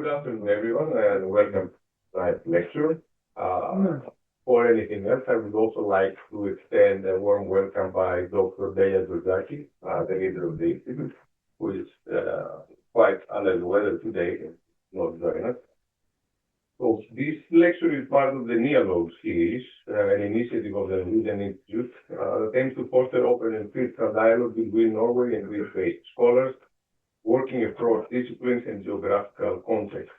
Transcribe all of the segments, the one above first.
Good afternoon, everyone, and welcome to tonight's lecture. For anything else, I would also like to extend a warm welcome by Dr. Delia Georgaki, the leader of the Institute, who is quite under the weather today and not joining us. So this lecture is part of the NIA-logue series, an initiative of the Norwegian Institute that aims to foster open and critical dialogue between Norway and Greek scholars working across disciplines and geographical contexts.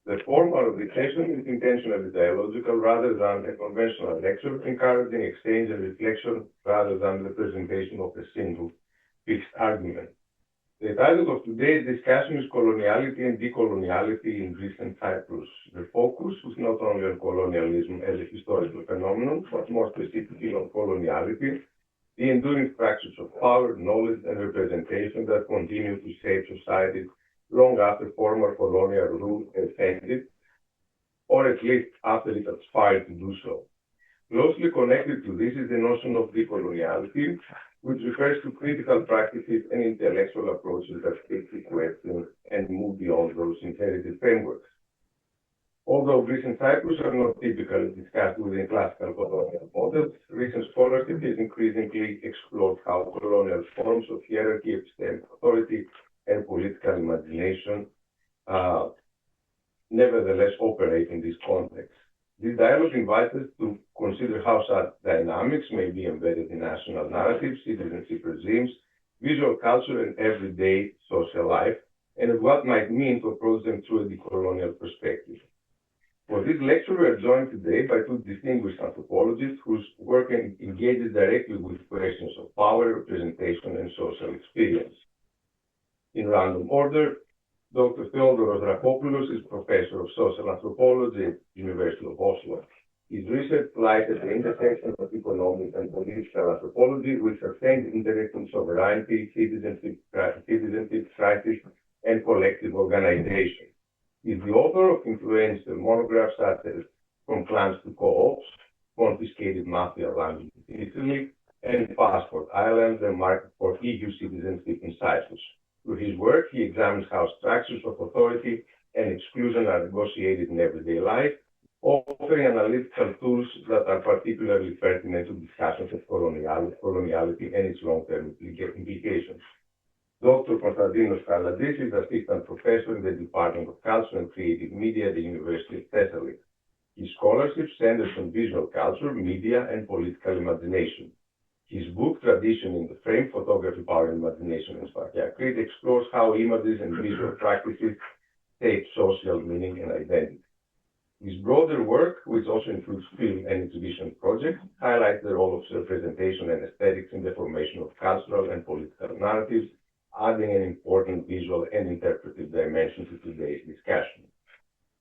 The format of the session is intentionally dialogical rather than a conventional lecture, encouraging exchange and reflection rather than the presentation of a single fixed argument. The title of today's discussion is Coloniality and Decoloniality in Greece and Cyprus. The focus is not only on colonialism as a historical phenomenon, but more specifically on coloniality, the enduring structures of power, knowledge, and representation that continue to shape society long after former colonial rule has ended, or at least after it aspired to do so. Closely connected to this is the notion of decoloniality, which refers to critical practices and intellectual approaches that take the question and move beyond those inherited frameworks. Although Greece and Cyprus are not typically discussed within classical colonial models, recent scholarship has increasingly explored how colonial forms of hierarchy, epistemic authority, and political imagination nevertheless operate in this context. This dialogue invites us to consider how such dynamics may be embedded in national narratives, citizenship regimes, visual culture, and everyday social life, and what might mean to approach them through a decolonial perspective. For this lecture, we are joined today by two distinguished anthropologists whose work engages directly with questions of power, representation, and social experience. In random order, Dr. Theodoros Rakopoulos is Professor of Social Anthropology at the University of Oslo. His research lies at the intersection of economic and political anthropology with sustained interest in sovereignty, citizenship, crisis, and collective organization. He is the author of influential monographs such as From Clans to Co-ops, Confiscated Mafia Lands in Italy, and Passport Island, the Market for EU Citizenship in Cyprus. Through his work, he examines how structures of authority and exclusion are negotiated in everyday life, offering analytical tools that are particularly pertinent to discussions of coloniality and its long-term implications. Dr. Konstantinos is assistant professor in the Department of Culture and Creative Media at the University of Thessaly. His scholarship centers on visual culture, media, and political imagination. His book, Tradition in the Frame, Photography, Power, and Imagination in Spartakrit, explores how images and visual practices shape social meaning and identity. His broader work, which also includes film and exhibition projects, highlights the role of representation and aesthetics in the formation of cultural and political narratives, adding an important visual and interpretive dimension to today's discussion.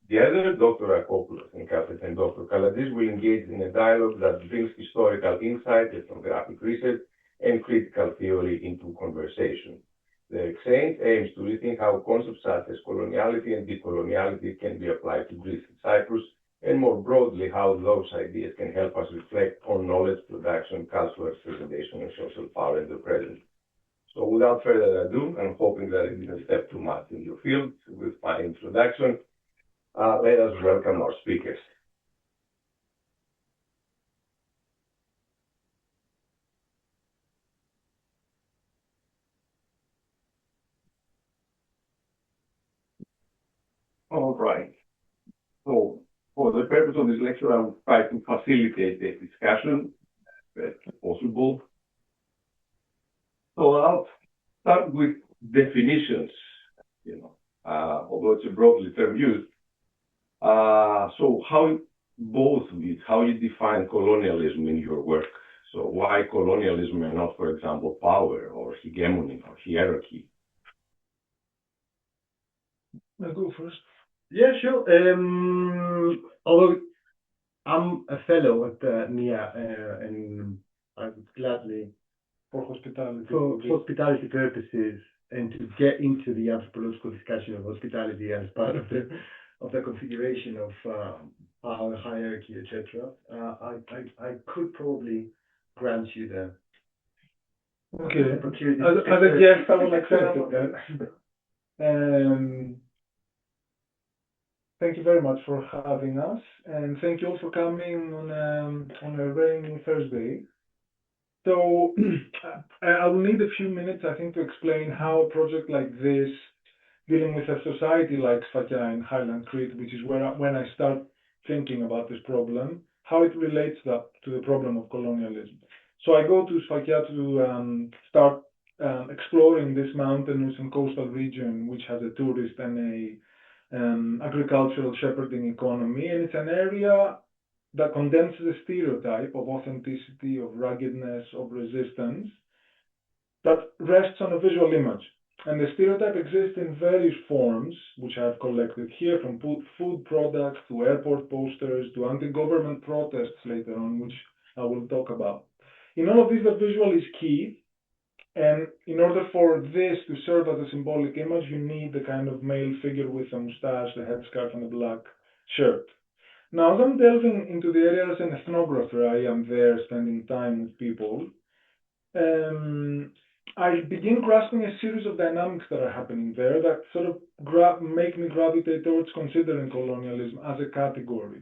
The other, Dr. Rakopoulos and Dr. Kalantzis, will engage in a dialogue that brings historical insight, ethnographic research, and critical theory into conversation. The exchange aims to rethink how concepts such as coloniality and decoloniality can be applied to Greece and Cyprus, and more broadly, how those ideas can help us reflect on knowledge production, cultural representation, and social power in the present. So without further ado, I'm hoping that it didn't step too much in your field with my introduction. Let us welcome our speakers. All right. So for the purpose of this lecture, I will try to facilitate the discussion as possible. So I'll start with definitions, although it's a broadly term used. So how you define colonialism in your work? So why colonialism and not, for example, power or hegemony or hierarchy? I'll go first. Yeah, sure. Although I'm a fellow at NIA, and I would gladly, For hospitality. for hospitality purposes, and to get into the anthropological discussion of hospitality as part of the configuration of power, hierarchy, etc., I could probably grant you the Okay. opportunity. As a guest, I will accept it. Thank you very much for having us, and thank you all for coming on a rainy Thursday. So I will need a few minutes, I think, to explain how a project like this, dealing with a society like Sfakia in Highland Crete, which is when I start thinking about this problem, how it relates to the problem of colonialism. So I go to Sfakia to start exploring this mountainous and coastal region, which has a tourist and a agricultural shepherding economy, and it's an area that condenses a stereotype of authenticity, of ruggedness, of resistance, that rests on a visual image. And the stereotype exists in various forms, which I have collected here, from food products to airport posters to anti-government protests later on, which I will talk about. In all of these, the visual is key. And in order for this to serve as a symbolic image, you need the kind of male figure with a mustache, the headscarf, and a black shirt. Now, as I'm delving into the area as an ethnographer, I am there spending time with people, I begin grasping a series of dynamics that are happening there that sort of make me gravitate towards considering colonialism as a category.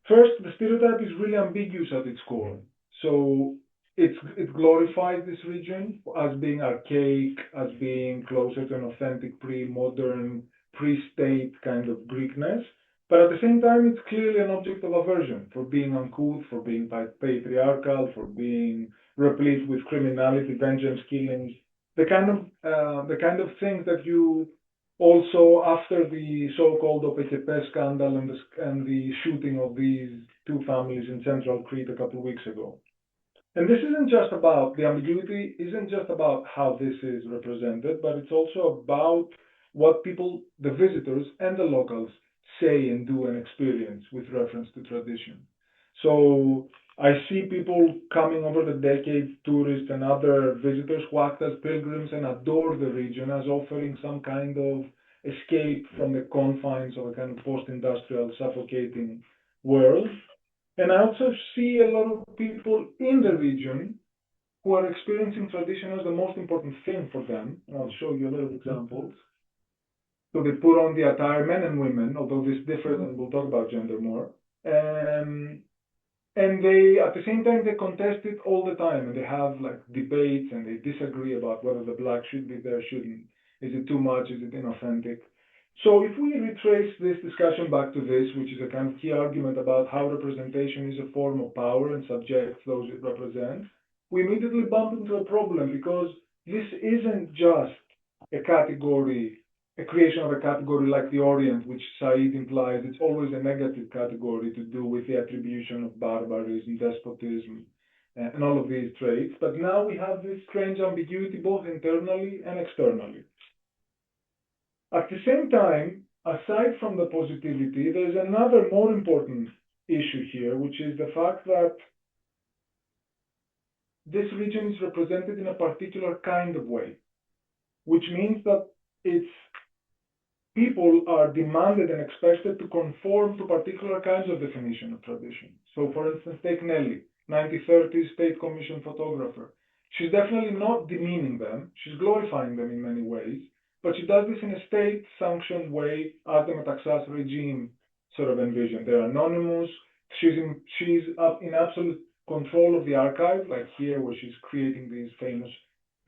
First, the stereotype is really ambiguous at its core. So it glorifies this region as being archaic, as being closer to an authentic pre-modern, pre-state kind of Greekness. But at the same time, it's clearly an object of aversion for being uncouth, for being patriarchal, for being replete with criminality, vengeance, killings, the kind of things that you also, after the so-called OPKP scandal and the shooting of these two families in central Crete a couple of weeks ago. And this isn't just about, the ambiguity isn't just about how this is represented, but it's also about what people, the visitors and the locals, say and do and experience with reference to tradition. So I see people coming over the decades, tourists and other visitors who act as pilgrims and adore the region as offering some kind of escape from the confines of a kind of post-industrial suffocating world. And I also see a lot of people in the region who are experiencing tradition as the most important thing for them. And I'll show you a lot of examples. So they put on the attire, men and women, although this differs, and we'll talk about gender more. And they, at the same time, they contest it all the time, and they have like debates, and they disagree about whether the black should be there, shouldn't. Is it too much? Is it inauthentic? So if we retrace this discussion back to this, which is a kind of key argument about how representation is a form of power and subjects those it represents, we immediately bump into a problem, because this isn't just a category, a creation of a category like the Orient, which Said implies. It's always a negative category to do with the attribution of barbarism, despotism, and all of these traits. But now we have this strange ambiguity both internally and externally. At the same time, aside from the positivity, there's another more important issue here, which is the fact that this region is represented in a particular kind of way, which means that its people are demanded and expected to conform to particular kinds of definition of tradition. So, for instance, take Nelly, 1930s State Commission photographer. She's definitely not demeaning them. She's glorifying them in many ways, but she does this in a state-sanctioned way, as the Metaxas regime sort of envisioned. They're anonymous. She's in absolute control of the archive, like here, where she's creating these famous,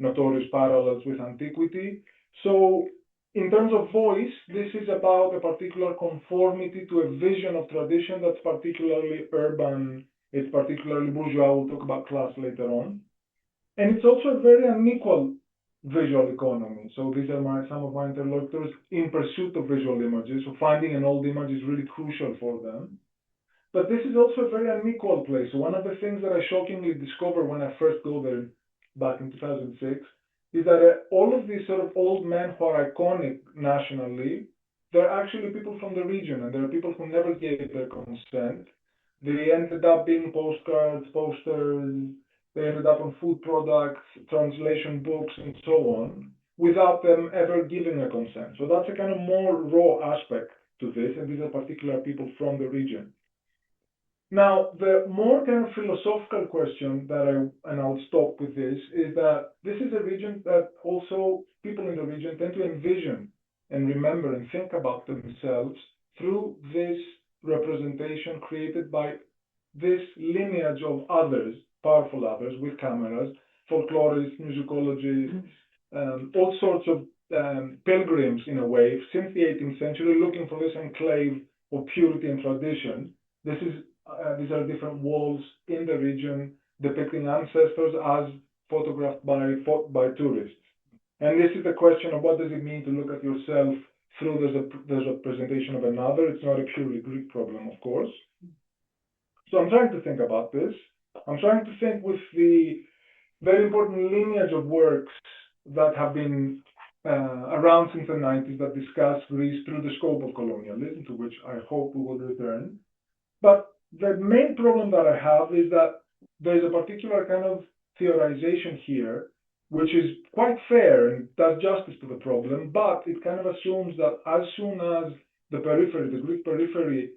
notorious parallels with antiquity. So, in terms of voice, this is about a particular conformity to a vision of tradition that's particularly urban, it's particularly bourgeois. We'll talk about class later on. And it's also a very unequal visual economy. So these are some of my interlocutors in pursuit of visual images. So finding an old image is really crucial for them. But this is also a very unequal place. So one of the things that I shockingly discovered when I first go there back in 2006 is that all of these sort of old men who are iconic nationally, they're actually people from the region, and there are people who never gave their consent. They ended up being postcards, posters, they ended up on food products, translation books, and so on, without them ever giving a consent. So that's a kind of more raw aspect to this, and these are particular people from the region. Now, the more kind of philosophical question that I'll stop with this, is that this is a region that also people in the region tend to envision and remember and think about themselves through this representation created by this lineage of others, powerful others with cameras, folklorists, musicologists, all sorts of pilgrims in a way since the 18th century looking for this enclave of purity and tradition. These are different walls in the region depicting ancestors as photographed by tourists. And this is the question of what does it mean to look at yourself through the representation of another. It's not a purely Greek problem, of course. So I'm trying to think about this. I'm trying to think with the very important lineage of works that have been around since the 90s that discuss Greece through the scope of colonialism, to which I hope we will return. But the main problem that I have is that there's a particular kind of theorization here, which is quite fair and does justice to the problem, but it kind of assumes that as soon as the periphery, the Greek periphery,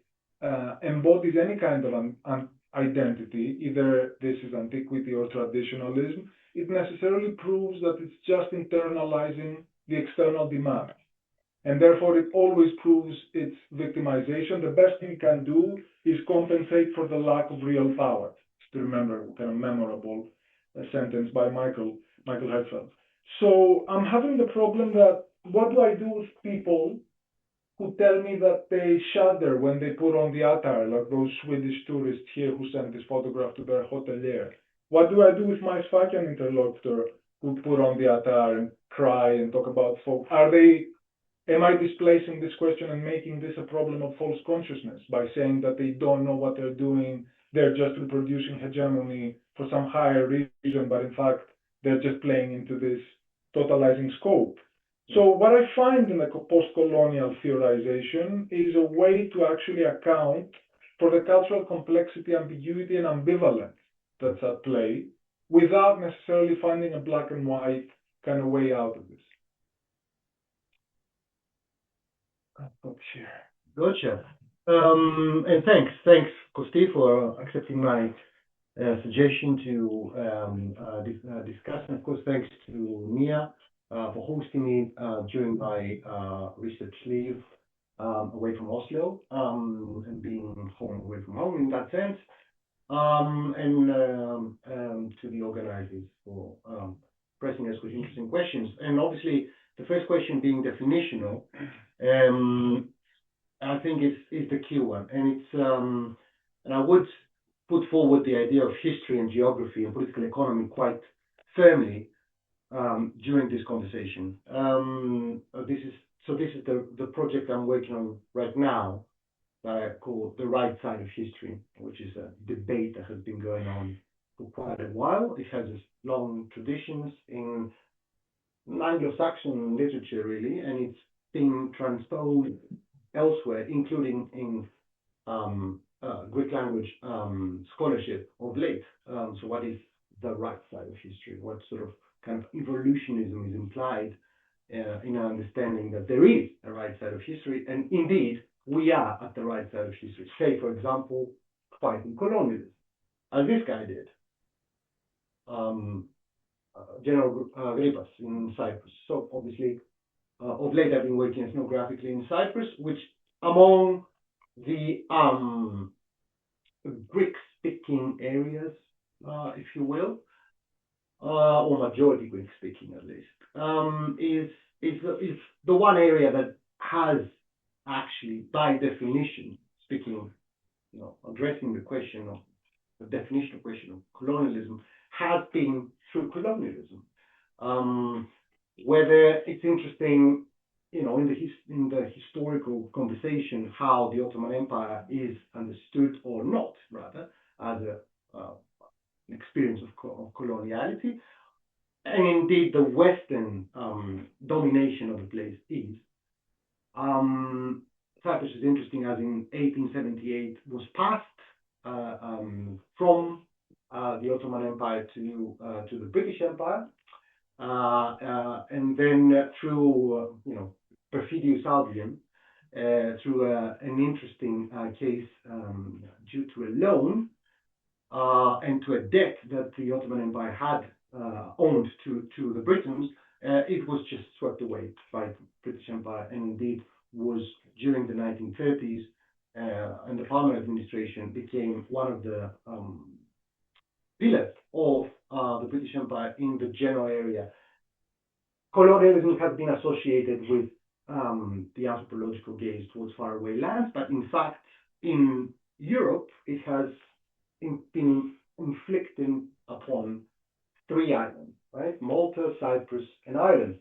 embodies any kind of an identity, either this is antiquity or traditionalism, it necessarily proves that it's just internalizing the external demand. And therefore, it always proves its victimization. The best thing it can do is compensate for the lack of real power. To remember a kind of memorable sentence by Michael Herzfeld. So I'm having the problem that what do I do with people who tell me that they shudder when they put on the attire, like those Swedish tourists here who sent this photograph to their hotelier? What do I do with my Sfakian interlocutor who put on the attire and cry and talk about folk? Am I displacing this question and making this a problem of false consciousness by saying that they don't know what they're doing, they're just reproducing hegemony for some higher reason, but in fact, they're just playing into this totalizing scope? So what I find in the post-colonial theorization is a way to actually account for the cultural complexity, ambiguity, and ambivalence that's at play without necessarily finding a black and white kind of way out of this. Gotcha. And thanks, Kosti, for accepting my suggestion to discuss. And of course, thanks to Nia for hosting me during my research leave away from Oslo and being home away from home in that sense. And to the organizers for pressing us with interesting questions. And obviously, the first question being definitional, I think is the key one. And it's and I would put forward the idea of history and geography and political economy quite firmly during this conversation. This is the project I'm working on right now that I call the right side of history, which is a debate that has been going on for quite a while. It has long traditions in Anglo-Saxon literature, really, and it's been transposed elsewhere, including in Greek language scholarship of late. So what is the right side of history? What sort of kind of evolutionism is implied in our understanding that there is a right side of history, and indeed we are at the right side of history. Say, for example, fighting colonialism, as this guy did, General Gripas in Cyprus. So obviously, of late I've been working ethnographically in Cyprus, which among the Greek-speaking areas, if you will, or majority Greek-speaking at least, is the one area that has actually, by definition, speaking, addressing the definitional question of colonialism, has been through colonialism. Whether it's interesting, in the historical conversation, how the Ottoman Empire is understood or not, rather, as an experience of coloniality, and indeed the Western domination of the place is. Cyprus is interesting, as in 1878 was passed from the Ottoman Empire to the British Empire, and then through perfidious Albion, through an interesting case due to a loan and to a debt that the Ottoman Empire had owed to the Britons, it was just swept away by the British Empire, and indeed was during the 1930s and the Palmer administration became one of the pillars of the British Empire in the general area. Colonialism has been associated with the anthropological gaze towards faraway lands, but in fact, in Europe, it has been inflicted upon 3 islands, right? Malta, Cyprus, and Ireland,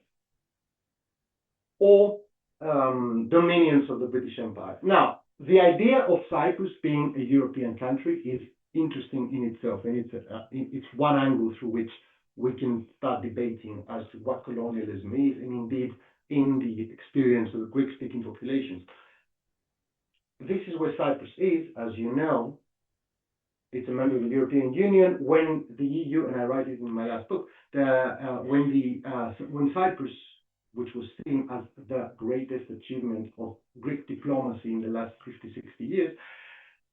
all dominions of the British Empire. Now, the idea of Cyprus being a European country is interesting in itself, and it's one angle through which we can start debating as to what colonialism is, and indeed in the experience of the Greek-speaking populations. This is where Cyprus is, as you know. It's a member of the European Union. When the EU, and I write it in my last book, when Cyprus, which was seen as the greatest achievement of Greek diplomacy in the last 50, 60 years,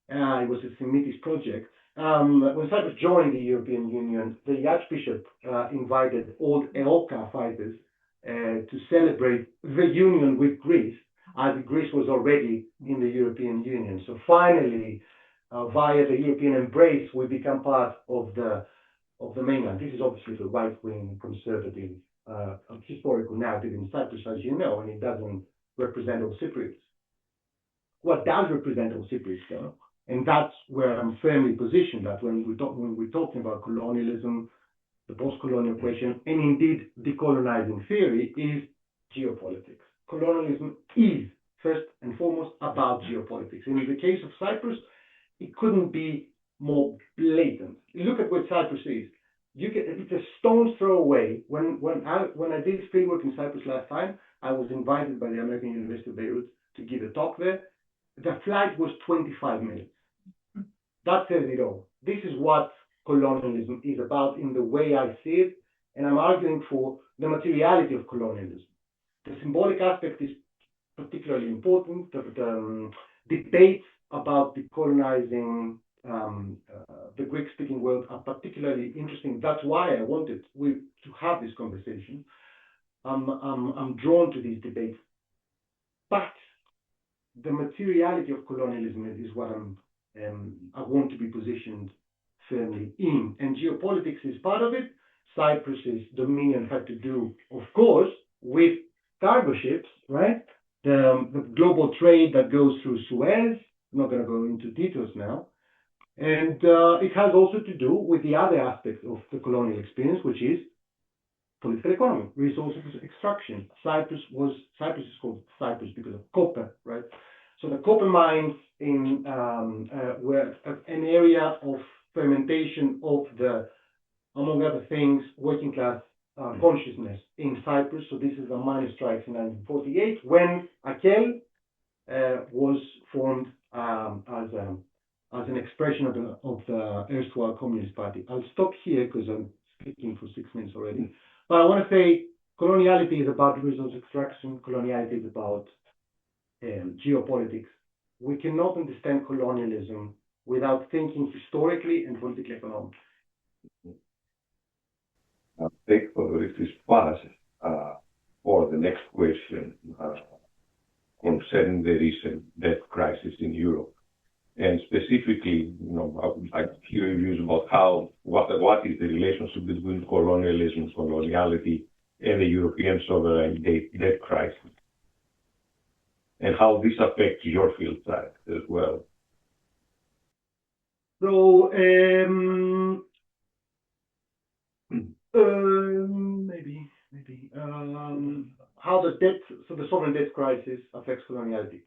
it was a Semitic project. When Cyprus joined the European Union, the Archbishop invited all EOKA fighters to celebrate the union with Greece, as Greece was already in the European Union. So finally, via the European embrace, we become part of the mainland. This is obviously the right-wing conservative historical narrative in Cyprus, as you know, and it doesn't represent all Cypriots. What does represent all Cypriots, though, and that's where I'm firmly positioned, that when we're talking about colonialism, the post-colonial question, and indeed decolonizing theory, is geopolitics. Colonialism is, first and foremost, about geopolitics. And in the case of Cyprus, it couldn't be more blatant. Look at what Cyprus is. It's a stone's throw away. When I did fieldwork in Cyprus last time, I was invited by the American University of Beirut to give a talk there. The flight was 25 minutes. That says it all. This is what colonialism is about in the way I see it, and I'm arguing for the materiality of colonialism. The symbolic aspect is particularly important. The debates about decolonizing the Greek-speaking world are particularly interesting. That's why I wanted to have this conversation. I'm drawn to these debates. But the materiality of colonialism is what I want to be positioned firmly in. And geopolitics is part of it. Cyprus's dominion had to do, of course, with cargo ships, right? The global trade that goes through Suez. I'm not going to go into details now. And it has also to do with the other aspects of the colonial experience, which is political economy, resources extraction. Cyprus is called Cyprus because of copper, right? So the copper mines were an area of fermentation of the, among other things, working class consciousness in Cyprus. So this is the mine strikes in 1948 when AKEL was formed as an expression of the erstwhile Communist Party. I'll stop here because I'm speaking for 6 minutes already. But I want to say coloniality is about resource extraction. Coloniality is about geopolitics. We cannot understand colonialism without thinking historically and politically economically. Thank you for the response. For the next question concerning the recent debt crisis in Europe. And specifically, I would like to hear your views about what is the relationship between colonialism, coloniality, and the European sovereign debt crisis, and how this affects your field side as well. So maybe how the sovereign debt crisis affects coloniality.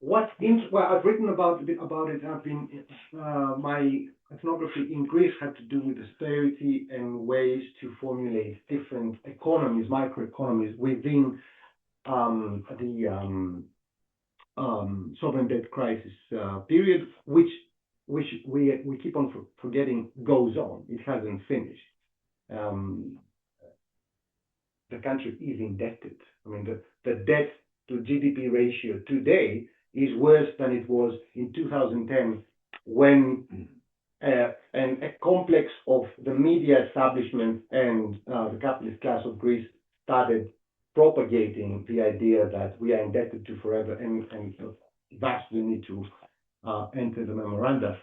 I've written about it. I've been my ethnography in Greece had to do with austerity and ways to formulate different economies, microeconomies within the sovereign debt crisis period, which we keep on forgetting goes on. It hasn't finished. The country is indebted. I mean, the debt to GDP ratio today is worse than it was in 2010 when a complex of the media establishment and the capitalist class of Greece started propagating the idea that we are indebted to forever and vastly need to enter the memoranda.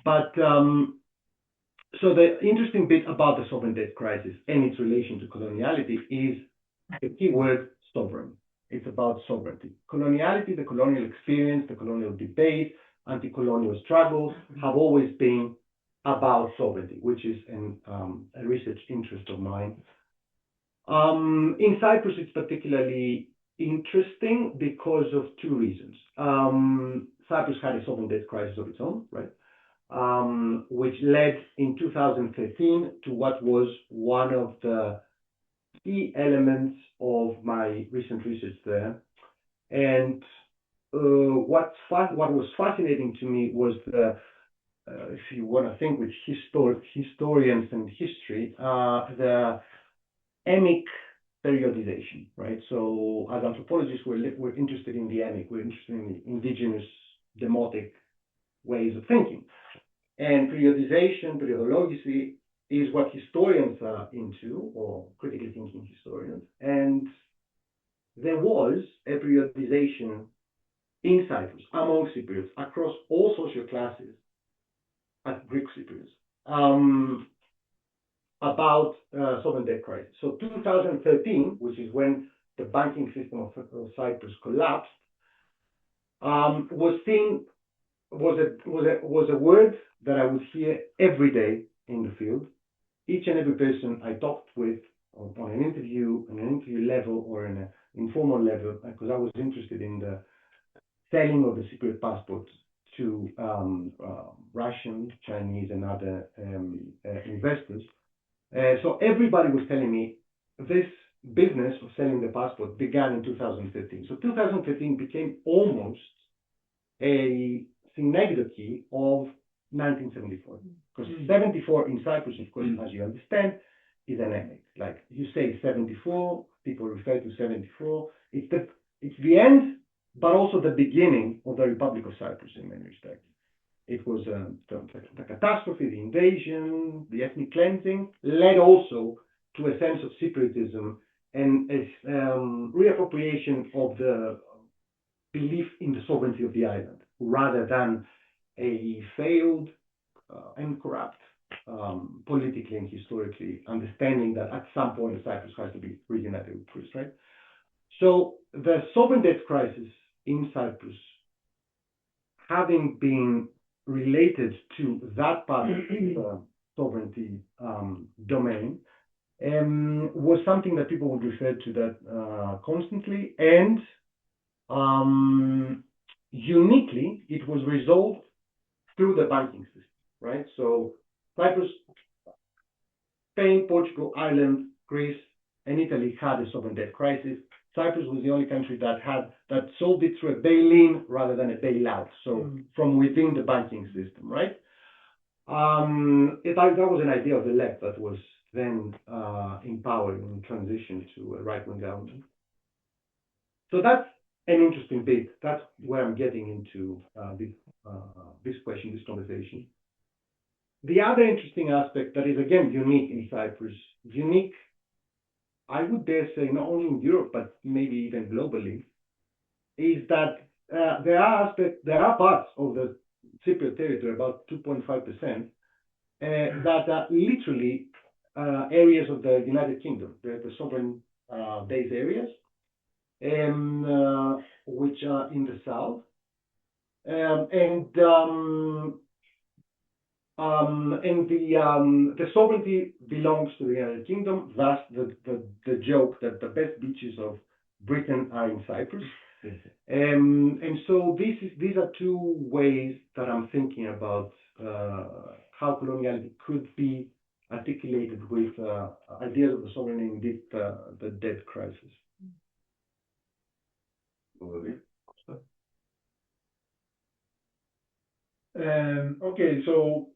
But so the interesting bit about the sovereign debt crisis and its relation to coloniality is the key word sovereign. It's about sovereignty. Coloniality, the colonial experience, the colonial debate, anti-colonial struggles have always been about sovereignty, which is a research interest of mine. In Cyprus, it's particularly interesting because of two reasons. Cyprus had a sovereign debt crisis of its own, right? Which led in 2013 to what was one of the key elements of my recent research there. And what was fascinating to me was if you want to think with historians and history, the emic periodization, right? So as anthropologists, we're interested in the emic, we're interested in the indigenous demotic ways of thinking. And periodization, periodology is what historians are into, or critically thinking historians. And there was a periodization in Cyprus, among Cypriots, across all social classes, as Greek Cypriots, about sovereign debt crisis. So 2013, which is when the banking system of Cyprus collapsed, was a word that I would hear every day in the field. Each and every person I talked with on an interview level or an informal level, because I was interested in the selling of the Cypriot passports to Russian, Chinese, and other investors. So everybody was telling me this business of selling the passport began in 2013. So 2013 became almost a synecdoche of 1974, because 74 in Cyprus, of course, as you understand, is an emic. Like you say 74, people refer to 74. It's the end, but also the beginning of the Republic of Cyprus in many respects. It was the catastrophe, the invasion, the ethnic cleansing, led also to a sense of Cypriotism and a reappropriation of the belief in the sovereignty of the island, rather than a failed and corrupt, politically and historically, understanding that at some point Cyprus has to be reunited with Greece, right? So the sovereign debt crisis in Cyprus, having been related to that part of the sovereignty domain, was something that people would refer to that constantly, and uniquely, it was resolved through the banking system, right? So Cyprus, Spain, Portugal, Ireland, Greece, and Italy had a sovereign debt crisis. Cyprus was the only country that solved it through a bail-in rather than a bailout. So from within the banking system, right? That was an idea of the left that was then empowered in transition to a right-wing government. So that's an interesting bit. That's where I'm getting into this question, this conversation. The other interesting aspect that is, again, unique in Cyprus, unique, I would dare say, not only in Europe, but maybe even globally, is that there are parts of the Cypriot territory, about 2.5%, that are literally areas of the United Kingdom. They're the sovereign base areas, which are in the south. The sovereignty belongs to the United Kingdom. Thus, the joke that the best beaches of Britain are in Cyprus. And so these are two ways that I'm thinking about how coloniality could be articulated with ideas of the sovereignty and indeed the debt crisis. Okay, so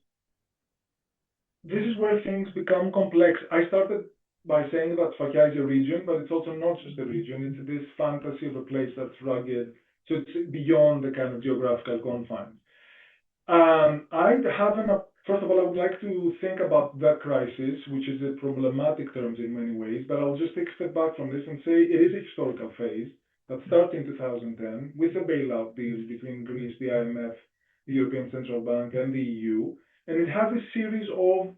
this is where things become complex. I started by saying that Sfakia is a region, but it's also not just a region. It's this fantasy of a place that's rugged, so it's beyond the kind of geographical confines. I have first of all, I would like to think about the crisis, which is a problematic term in many ways, but I'll just take a step back from this and say it is a historical phase that started in 2010 with the bailout deals between Greece, the IMF, the European Central Bank, and the EU, and it has a series of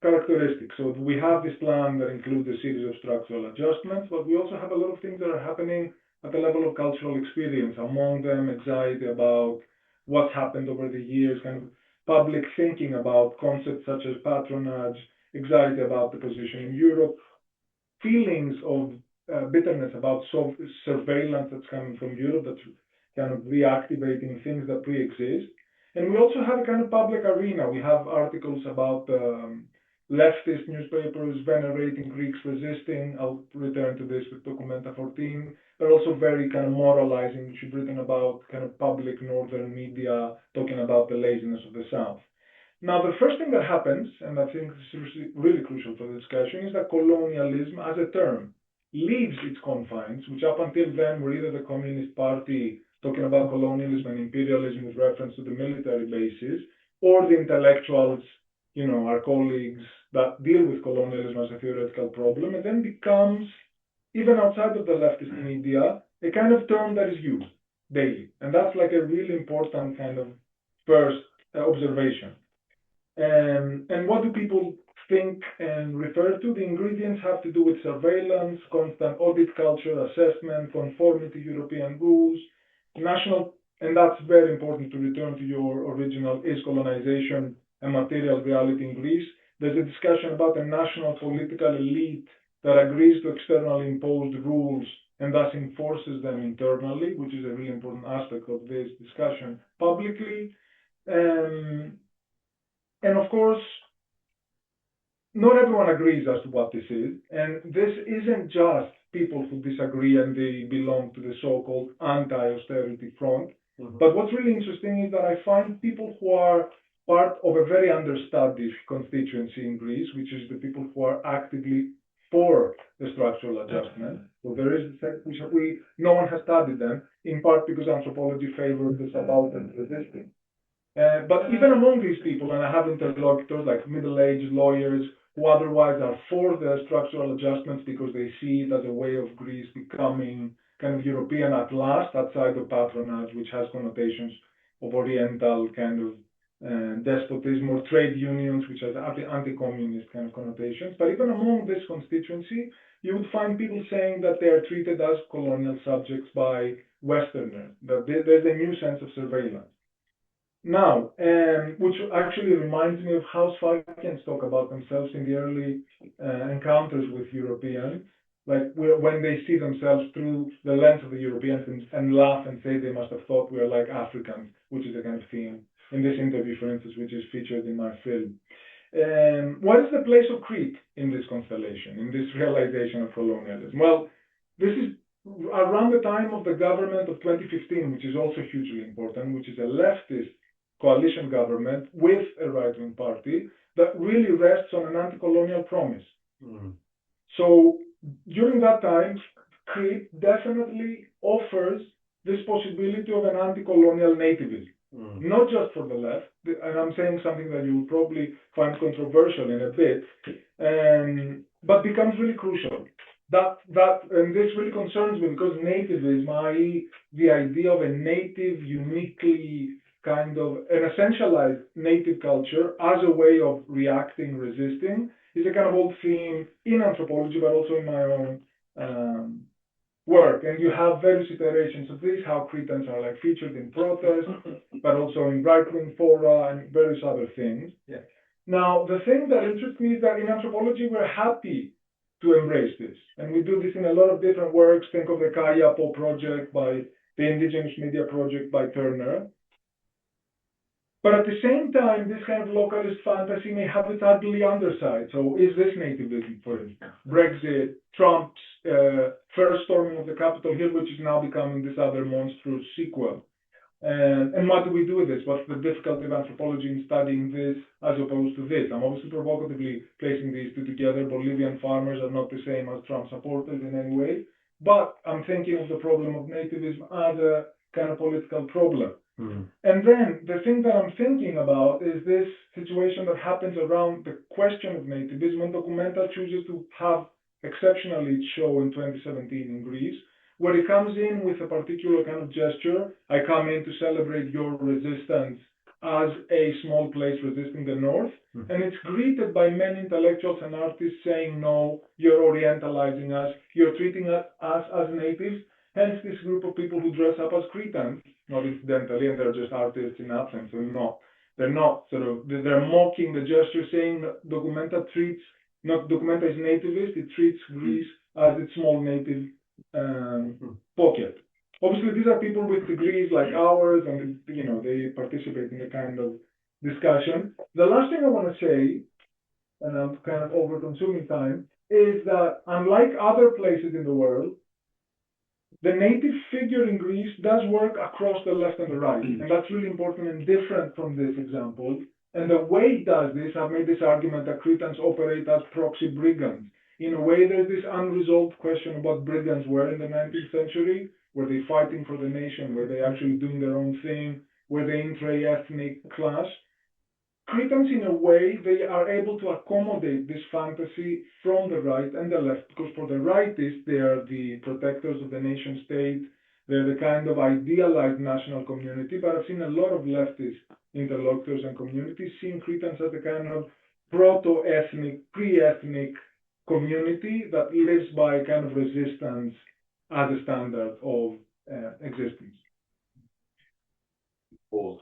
characteristics. So we have this plan that includes a series of structural adjustments, but we also have a lot of things that are happening at the level of cultural experience, among them anxiety about what's happened over the years, kind of public thinking about concepts such as patronage, anxiety about the position in Europe, feelings of bitterness about surveillance that's coming from Europe, that's kind of reactivating things that pre-exist. And we also have a kind of public arena. We have articles about leftist newspapers venerating Greeks resisting. I'll return to this with Documenta 14. They're also very kind of moralizing, which you've written about kind of public northern media talking about the laziness of the South. Now, the first thing that happens, and I think this is really crucial for the discussion, is that colonialism as a term leaves its confines, which up until then were either the Communist Party talking about colonialism and imperialism with reference to the military bases, or the intellectuals, our colleagues that deal with colonialism as a theoretical problem, and then becomes, even outside of the leftist media, a kind of term that is used daily. And that's like a really important kind of first observation. And what do people think and refer to? The ingredients have to do with surveillance, constant audit culture, assessment, conformity to European rules, national, and that's very important to return to your original, is colonization a material reality in Greece? There's a discussion about a national political elite that agrees to externally imposed rules and thus enforces them internally, which is a really important aspect of this discussion publicly. And of course, not everyone agrees as to what this is. And this isn't just people who disagree and they belong to the so-called anti-austerity front. Mm-hmm. But what's really interesting is that I find people who are part of a very understudied constituency in Greece, which is the people who are actively for the structural adjustment. So there is, no one has studied them, in part because anthropology favors the subaltern resisting. But even among these people, and I have interlocutors like middle-aged lawyers who otherwise are for the structural adjustments because they see it as a way of Greece becoming kind of European at last, outside of patronage, which has connotations of Oriental kind of despotism, or trade unions, which has anti-communist kind of connotations. But even among this constituency, you would find people saying that they are treated as colonial subjects by Westerners, that there's a new sense of surveillance. Now, which actually reminds me of how Spartans talk about themselves in the early encounters with Europeans, like when they see themselves through the lens of the Europeans and laugh and say they must have thought we are like Africans, which is a kind of theme in this interview, for instance, which is featured in my film. What is the place of Crete in this constellation, in this realization of colonialism? Well, this is around the time of the government of 2015, which is also hugely important, which is a leftist coalition government with a right-wing party that really rests on an anti-colonial promise. Mm. So during that time, Crete definitely offers this possibility of an anti-colonial nativism. Mm. Not just for the left, and I'm saying something that you'll probably find controversial in a bit, but becomes really crucial. And this really concerns me because nativism, i.e. the idea of a native, uniquely kind of an essentialized native culture as a way of reacting, resisting, is a kind of old theme in anthropology, but also in my own work. And you have various iterations of this, how Cretans are like featured in protest, but also in right-wing fora and various other things. Yeah. Now, the thing that interests me is that in anthropology, we're happy to embrace this. And we do this in a lot of different works. Think of the Kayapo project by the Indigenous Media Project by Turner. But at the same time, this kind of localist fantasy may have its ugly underside. So is this nativism, for instance? Brexit, Trump's first storming of the Capitol Hill, which is now becoming this other monstrous sequel. And what do we do with this? What's the difficulty of anthropology in studying this as opposed to this? I'm obviously provocatively placing these two together. Bolivian farmers are not the same as Trump supporters in any way. But I'm thinking of the problem of nativism as a kind of political problem. And then the thing that I'm thinking about is this situation that happens around the question of nativism, when Documenta chooses to have exceptionally its show in 2017 in Greece, where it comes in with a particular kind of gesture. I come in to celebrate your resistance as a small place resisting the North, and it's greeted by many intellectuals and artists saying, no, you're Orientalizing us, you're treating us as natives. Hence, this group of people who dress up as Cretans, not incidentally, and they're just artists in Athens, they're mocking the gesture, saying that Documenta is nativist, it treats Greece as its small native pocket. Obviously, these are people with degrees like ours, and they participate in the kind of discussion. The last thing I want to say, and I'm kind of over-consuming time, is that unlike other places in the world, the native figure in Greece does work across the left and the right, and that's really important and different from this example. And the way it does this, I've made this argument that Cretans operate as proxy brigands. In a way, there's this unresolved question about brigands were in the 19th century. Were they fighting for the nation? Were they actually doing their own thing? Were they intra-ethnic clash? Cretans, in a way, they are able to accommodate this fantasy from the right and the left, because for the rightists, they are the protectors of the nation state. They're the kind of idealized national community, but I've seen a lot of leftist interlocutors and communities seeing Cretans as the kind of proto-ethnic, pre-ethnic community that lives by kind of resistance as a standard of existence. It's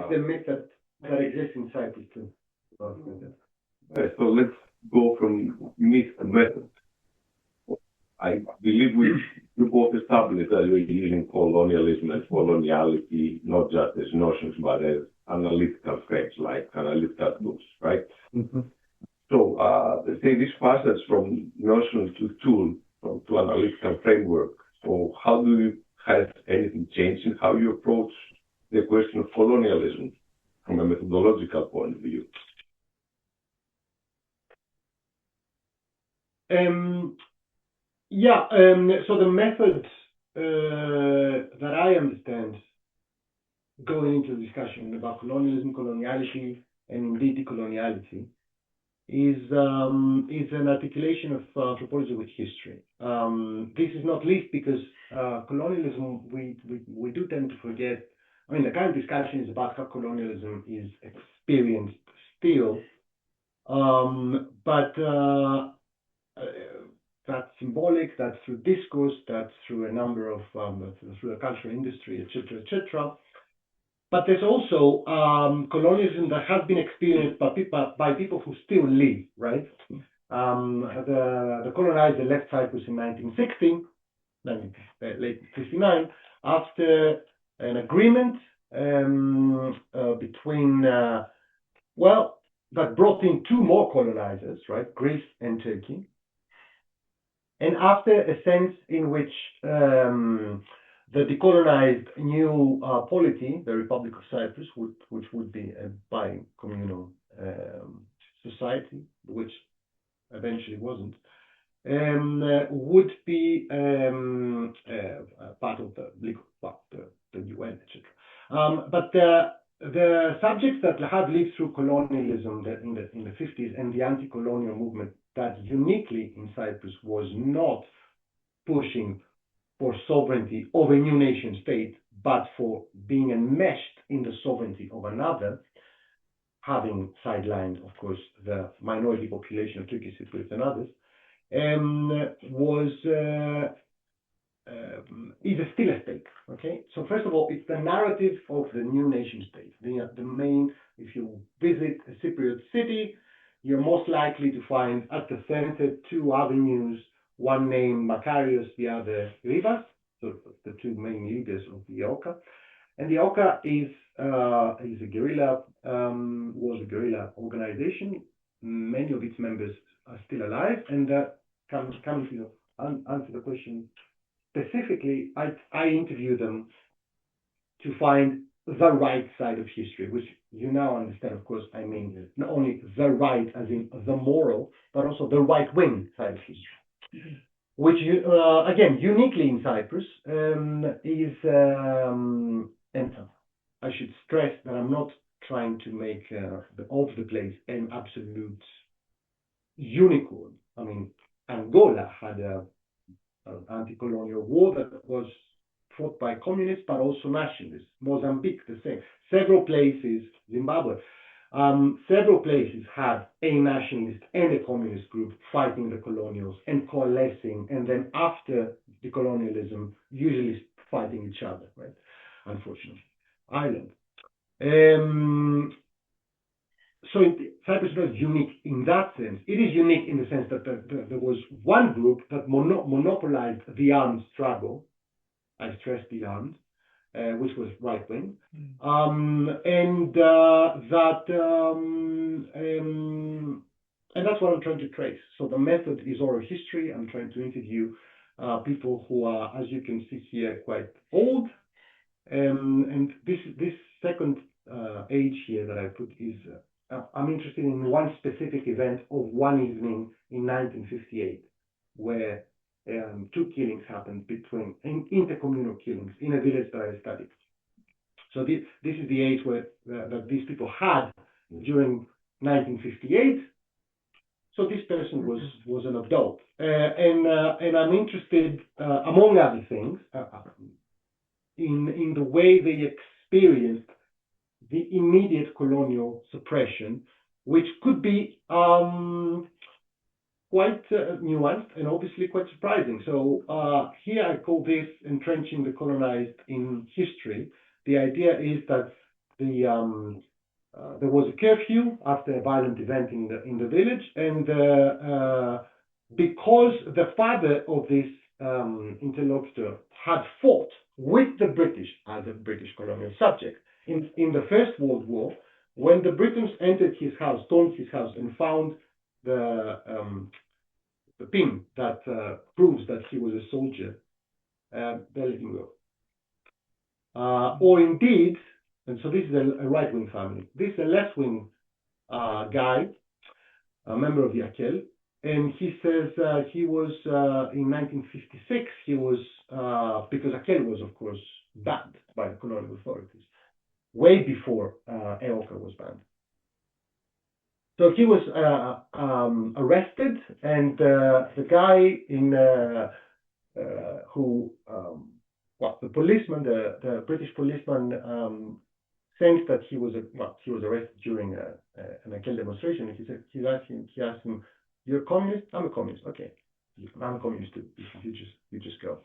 the myth that exists in Cyprus too. So let's go from myth to method. I believe we both established that we're using colonialism and coloniality not just as notions but as analytical frames, like analytical tools, right? So let's say this passes from notion to tool, to analytical framework. So has anything changed in how you approach the question of colonialism from a methodological point of view? So the method that I understand going into the discussion about colonialism, coloniality, and indeed decoloniality is an articulation of anthropology with history. This is not least because colonialism, we do tend to forget. I mean, the kind of discussion is about how colonialism is experienced still, but that's symbolic, that's through discourse, that's through a number of, through the cultural industry, etc., etc. But there's also colonialism that has been experienced by people who still live, right? The colonizer left Cyprus in 1960, late 59, after an agreement between, that brought in two more colonizers, right? Greece and Turkey. And after a sense in which the decolonized new polity, the Republic of Cyprus, which would be a bi-communal society, which eventually wasn't, would be part of the legal, the UN, etc. But the subjects that have lived through colonialism in the 50s and the anti-colonial movement that uniquely in Cyprus was not pushing for sovereignty of a new nation state, but for being enmeshed in the sovereignty of another, having sidelined, of course, the minority population of Turkish Cypriots and others, is still a stake. Okay, so first of all, it's the narrative of the new nation state. The main, if you visit a Cypriot city, you're most likely to find at the center two avenues, one named Makarios, the other Rivas, so the two main leaders of the IOCA. And the IOCA is a guerrilla, was a guerrilla organization. Many of its members are still alive, and coming to answer the question specifically, I interviewed them to find the right side of history, which you now understand, of course, I mean not only the right as in the moral, but also the right-wing side of history, which, again, uniquely in Cyprus, is I'm not trying to make of the place an absolute unicorn. I mean, Angola had an anti-colonial war that was fought by communists, but also nationalists. Mozambique, the same. Several places, Zimbabwe, several places had a nationalist and a communist group fighting the colonials and coalescing, and then after decolonialism, usually fighting each other, right? Unfortunately. Ireland. So Cyprus is not unique in that sense. It is unique in the sense that there was one group that monopolized the armed struggle. I stress the armed, which was right wing, and that's what I'm trying to trace. So the method is oral history. I'm trying to interview people who are, as you can see here, quite old. And this second age here that I put is I'm interested in one specific event of one evening in 1958, where two killings happened between intercommunal killings in a village that I studied. So this is the age where that these people had during 1958. So this person was an adult, and I'm interested, among other things, in the way they experienced the immediate colonial suppression, which could be quite nuanced and obviously quite surprising. So here I call this entrenching the colonized in history. The idea is that there was a curfew after a violent event in the village, and because the father of this interlocutor had fought with the British as a British colonial subject in the First World War, when the Britons entered his house, stormed his house, and found the pin that proves that he was a soldier, they let him go. Or indeed, and so this is a right-wing family. This is a left-wing guy, a member of the Akel, and he says he was, in 1956, he was, because Akel was, of course, banned by the colonial authorities, way before EOKA was banned. So he was arrested, and the guy the policeman, the British policeman, thinks that he was arrested during an Akel demonstration. And he asked him, "You're a communist?" "I'm a communist." "Okay, I'm a communist too. You just go."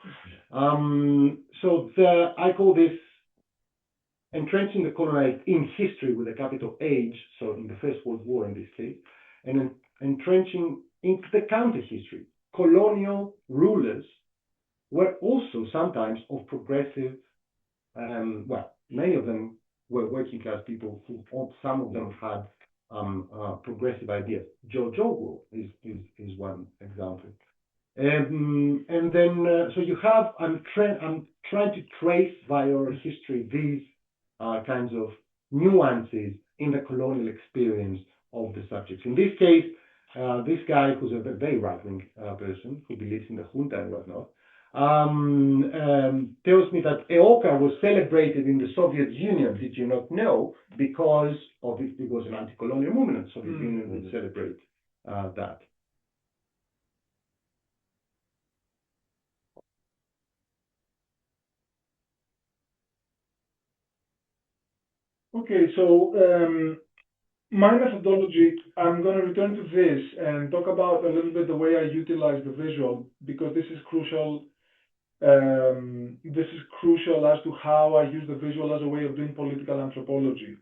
So I call this entrenching the colonized in history with a capital H, so in the First World War in this case, and entrenching into the counter history. Colonial rulers were also sometimes of progressive, many of them were working class people who, some of them had progressive ideas. George Orwell is one example. And then, so you have, I'm trying to trace via oral history these kinds of nuances in the colonial experience of the subjects. In this case, this guy, who's a very right-wing person who believes in the junta and whatnot, tells me that EOKA was celebrated in the Soviet Union, did you not know, because it was an anti-colonial movement. The Soviet Union would celebrate that. Okay, so my methodology, I'm going to return to this and talk about a little bit the way I utilize the visual, because this is crucial. This is crucial as to how I use the visual as a way of doing political anthropology.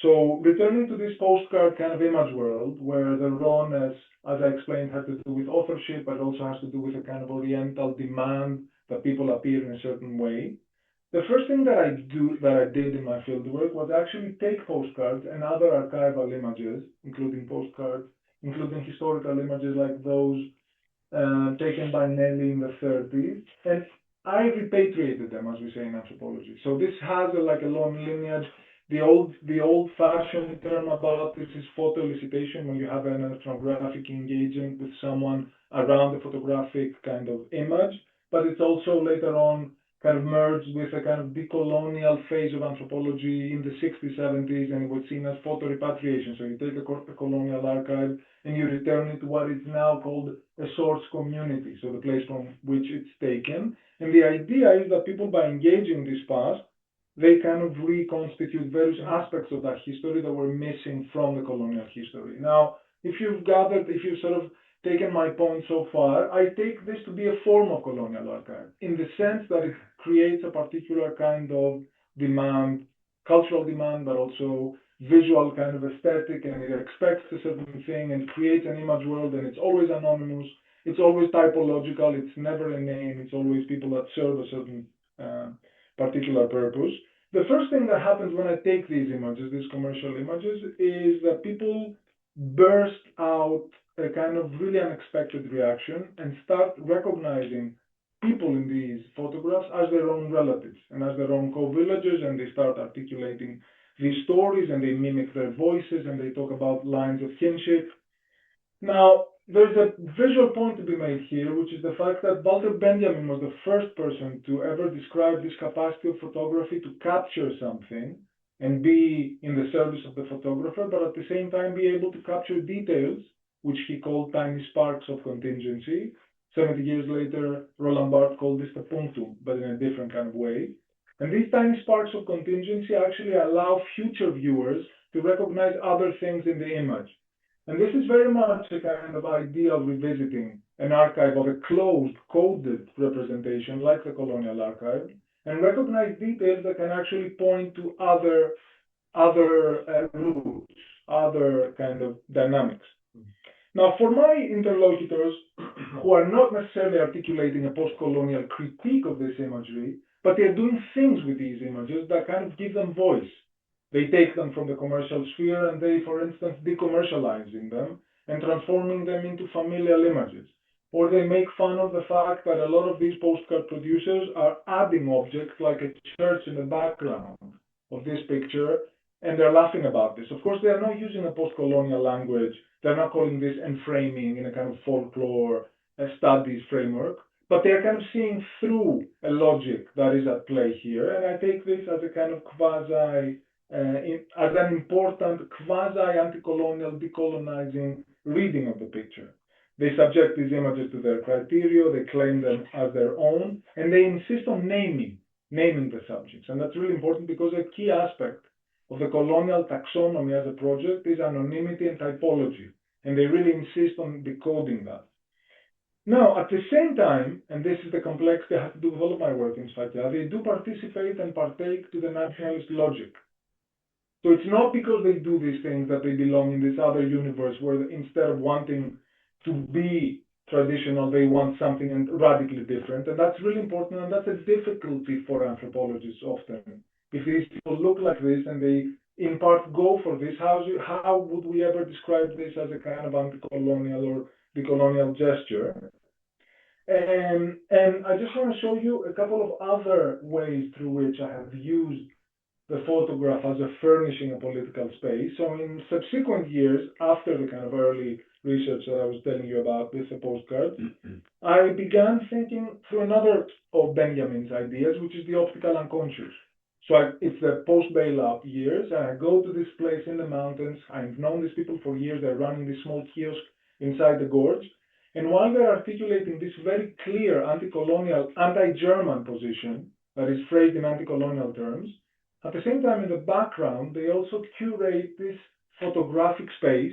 So returning to this postcard kind of image world, where the rawness, as I explained, has to do with authorship, but also has to do with a kind of oriental demand that people appear in a certain way. The first thing that I did in my fieldwork was actually take postcards and other archival images, including postcards, including historical images like those taken by Nelly in the 30s, and I repatriated them, as we say in anthropology. So this has a long lineage. The old-fashioned term about this is photo elicitation, when you have an ethnographic engagement with someone around the photographic kind of image, but it's also later on kind of merged with a kind of decolonial phase of anthropology in the 60s, 70s, and it was seen as photo repatriation. So you take a colonial archive and you return it to what is now called a source community, so the place from which it's taken. And the idea is that people, by engaging this past, they kind of reconstitute various aspects of that history that were missing from the colonial history. Now, if you've sort of taken my point so far, I take this to be a form of colonial archive, in the sense that it creates a particular kind of demand, cultural demand, but also visual kind of aesthetic, and it expects a certain thing and creates an image world, and it's always anonymous, it's always typological, it's never a name, it's always people that serve a certain particular purpose. The first thing that happens when I take these images, these commercial images, is that people burst out a kind of really unexpected reaction and start recognizing people in these photographs as their own relatives and as their own co-villagers, and they start articulating these stories and they mimic their voices and they talk about lines of kinship. Now, there's a visual point to be made here, which is the fact that Walter Benjamin was the first person to ever describe this capacity of photography to capture something and be in the service of the photographer, but at the same time be able to capture details, which he called tiny sparks of contingency. 70 years later, Roland Barthes called this the punctum, but in a different kind of way. And these tiny sparks of contingency actually allow future viewers to recognize other things in the image. And this is very much a kind of idea of revisiting an archive of a closed, coded representation like the colonial archive, and recognize details that can actually point to other roots, other kind of dynamics. Now, for my interlocutors, who are not necessarily articulating a post-colonial critique of this imagery, but they're doing things with these images that kind of give them voice. They take them from the commercial sphere and they, for instance, decommercializing them and transforming them into familial images. Or they make fun of the fact that a lot of these postcard producers are adding objects like a church in the background of this picture, and they're laughing about this. Of course, they are not using a post-colonial language. They're not calling this enframing in a kind of folklore studies framework, but they're kind of seeing through a logic that is at play here. And I take this as a kind of as an important quasi-anti-colonial, decolonizing reading of the picture. They subject these images to their criteria, they claim them as their own, and they insist on naming the subjects. And that's really important because a key aspect of the colonial taxonomy as a project is anonymity and typology, and they really insist on decoding that. Now, at the same time, and this is the complexity I have to do with all of my work in Sfakia, they do participate and partake to the nationalist logic. So it's not because they do these things that they belong in this other universe where instead of wanting to be traditional, they want something radically different. And that's really important, and that's a difficulty for anthropologists often. If these people look like this and they in part go for this, how would we ever describe this as a kind of anti-colonial or decolonial gesture? And I just want to show you a couple of other ways through which I have used the photograph as a furnishing a political space. So in subsequent years, after the kind of early research that I was telling you about with the postcards, I began thinking through another of Benjamin's ideas, which is the optical unconscious. So it's the post-bailout years, and I go to this place in the mountains. I've known these people for years. They're running this small kiosk inside the gorge. And while they're articulating this very clear anti-colonial, anti-German position that is phrased in anti-colonial terms, at the same time, in the background, they also curate this photographic space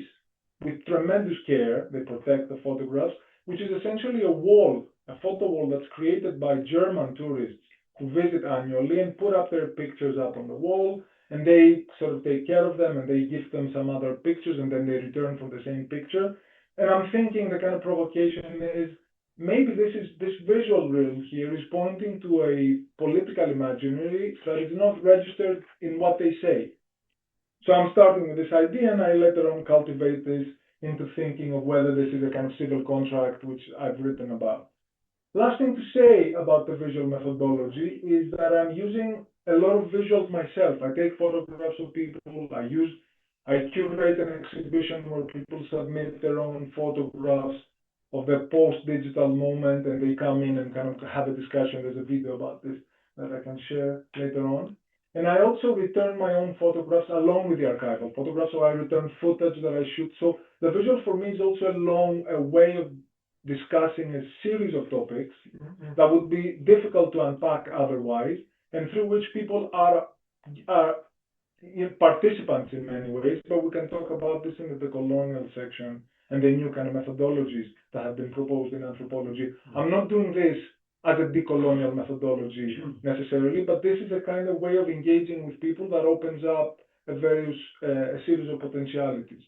with tremendous care. They protect the photographs, which is essentially a wall, a photo wall that's created by German tourists who visit annually and put up their pictures up on the wall, and they sort of take care of them and they give them some other pictures, and then they return for the same picture. And I'm thinking the kind of provocation is maybe this visual realm here is pointing to a political imaginary that is not registered in what they say. So I'm starting with this idea, and I later on cultivate this into thinking of whether this is a kind of civil contract, which I've written about. Last thing to say about the visual methodology is that I'm using a lot of visuals myself. I take photographs of people, I curate an exhibition where people submit their own photographs of the post-digital moment, and they come in and kind of have a discussion. There's a video about this. that I can share later on. And I also return my own photographs along with the archival photographs, so I return footage that I shoot. So the visual for me is also a way of discussing a series of topics that would be difficult to unpack otherwise, and through which people are participants in many ways, but we can talk about this in the decolonial section and the new kind of methodologies that have been proposed in anthropology. I'm not doing this as a decolonial methodology necessarily, but this is a kind of way of engaging with people that opens up a series of potentialities.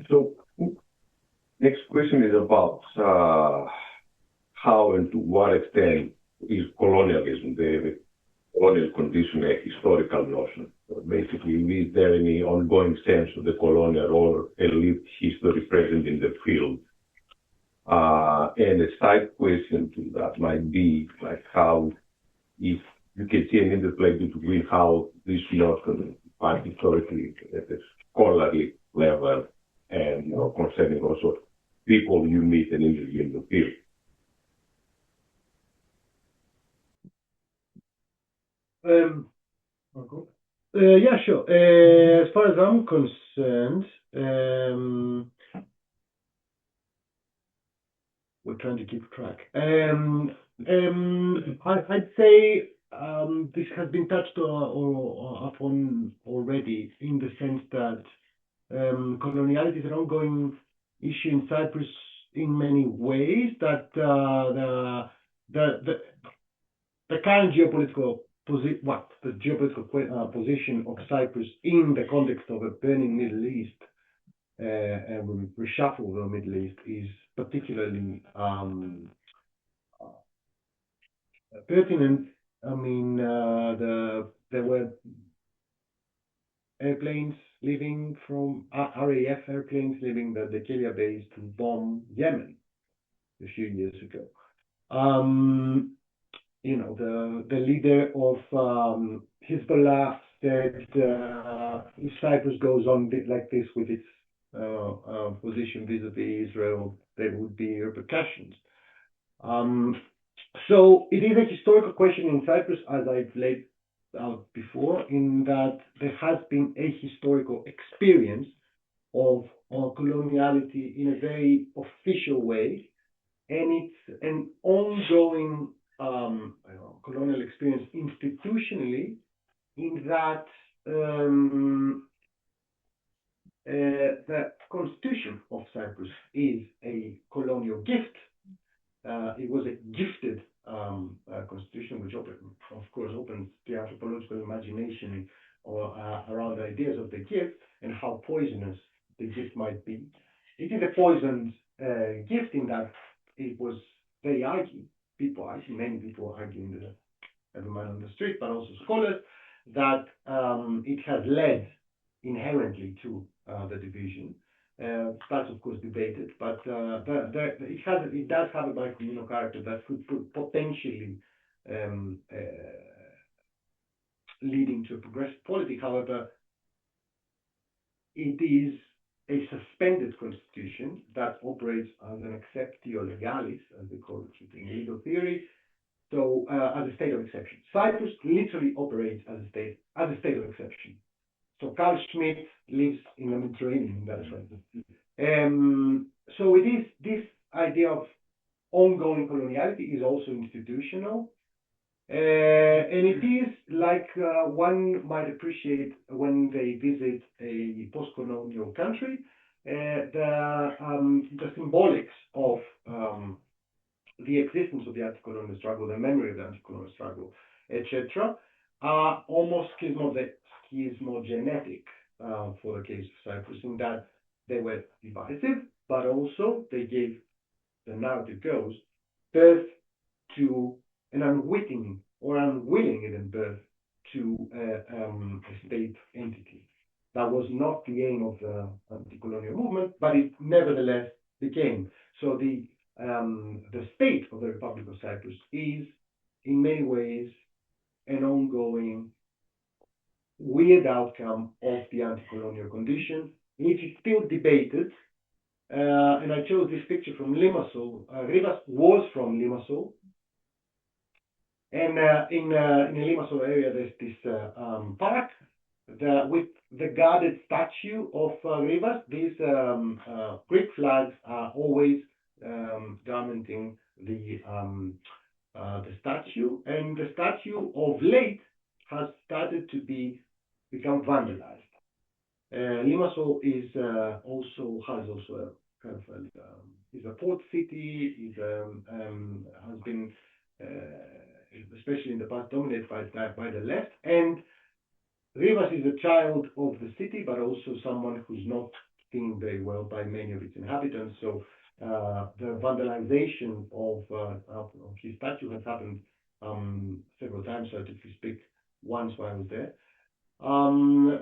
So, next question is about how and to what extent is colonialism, the colonial condition, a historical notion? Basically, is there any ongoing sense of the colonial or elite history present in the field? And a side question to that might be like how, if you can see an interplay between how this notion are historically at a scholarly level and concerning also people you meet and interview in the field. Yeah, sure. As far as I'm concerned, we're trying to keep track. I'd say this has been touched upon already, in the sense that coloniality is an ongoing issue in Cyprus in many ways. That the current geopolitical position of Cyprus in the context of a burning Middle East, reshuffle of the Middle East, is particularly pertinent. I mean, there were airplanes leaving from RAF airplanes leaving the Dekelia base to bomb Yemen a few years ago. The leader of Hezbollah said if Cyprus goes on like this with its position vis-a-vis Israel, there would be repercussions. So it is a historical question in Cyprus, as I've laid out before, in that there has been a historical experience of coloniality in a very official way, and it's an ongoing colonial experience institutionally, in that the constitution of Cyprus is a colonial gift. It was a gifted constitution, which of course opens the anthropological imagination around the ideas of the gift and how poisonous the gift might be. It is a poisoned gift in that it was very argued. Many people arguing, every man on the street, but also scholars, that it has led inherently to the division. That's of course debated, but it does have a bicommunal character that could potentially leading to a progressive polity. However, it is a suspended constitution that operates as an exceptio legalis, as they call it in legal theory. So as a state of exception, Cyprus literally operates as a state of exception. So Carl Schmitt lives in the Mediterranean, that's right. So it is this idea of ongoing coloniality is also institutional, and it is like one might appreciate when they visit a post-colonial country, the symbolics of the existence of the anti-colonial struggle, the memory of the anti-colonial struggle, etc., are almost schismogenetic for the case of Cyprus, in that they were divisive, but also they gave, the narrative goes, birth to an unwitting or unwilling even birth to a state entity. That was not the aim of the anti-colonial movement, but it nevertheless became. So the state of the Republic of Cyprus is, in many ways, an ongoing weird outcome of the anti-colonial condition, which is still debated And I chose this picture from Limassol. Rivas was from Limassol. And in the Limassol area, there's this park with the guarded statue of Rivas. These Greek flags are always garmenting the statue, and the statue of late has started to become vandalized. Limassol is also has a kind of is a port city. Has been especially in the past dominated by the left, and Rivas is a child of the city, but also someone who's not seen very well by many of its inhabitants. So the vandalization of his statue has happened several times. So I took to speak once while I was there.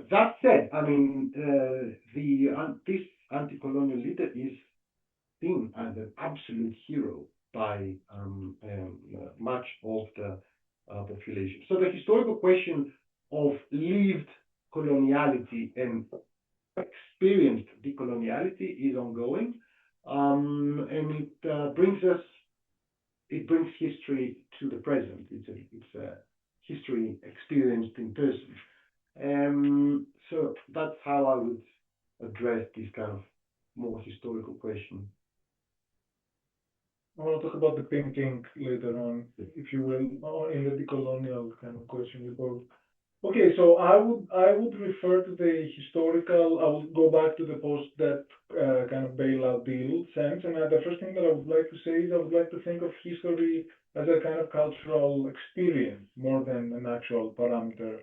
That said, I mean, this anti-colonial leader is seen as an absolute hero by much of the population. So the historical question of lived coloniality and experienced decoloniality is ongoing, and it brings history to the present. It's a history experienced in person. So that's how I would address this kind of more historical question. I want to talk about the thinking later on, if you will, in the decolonial kind of question you posed. Okay, so I would refer to the historical. I would go back to the post-debt kind of bailout deal sense, and the first thing that I would like to say is I would like to think of history as a kind of cultural experience more than an actual parameter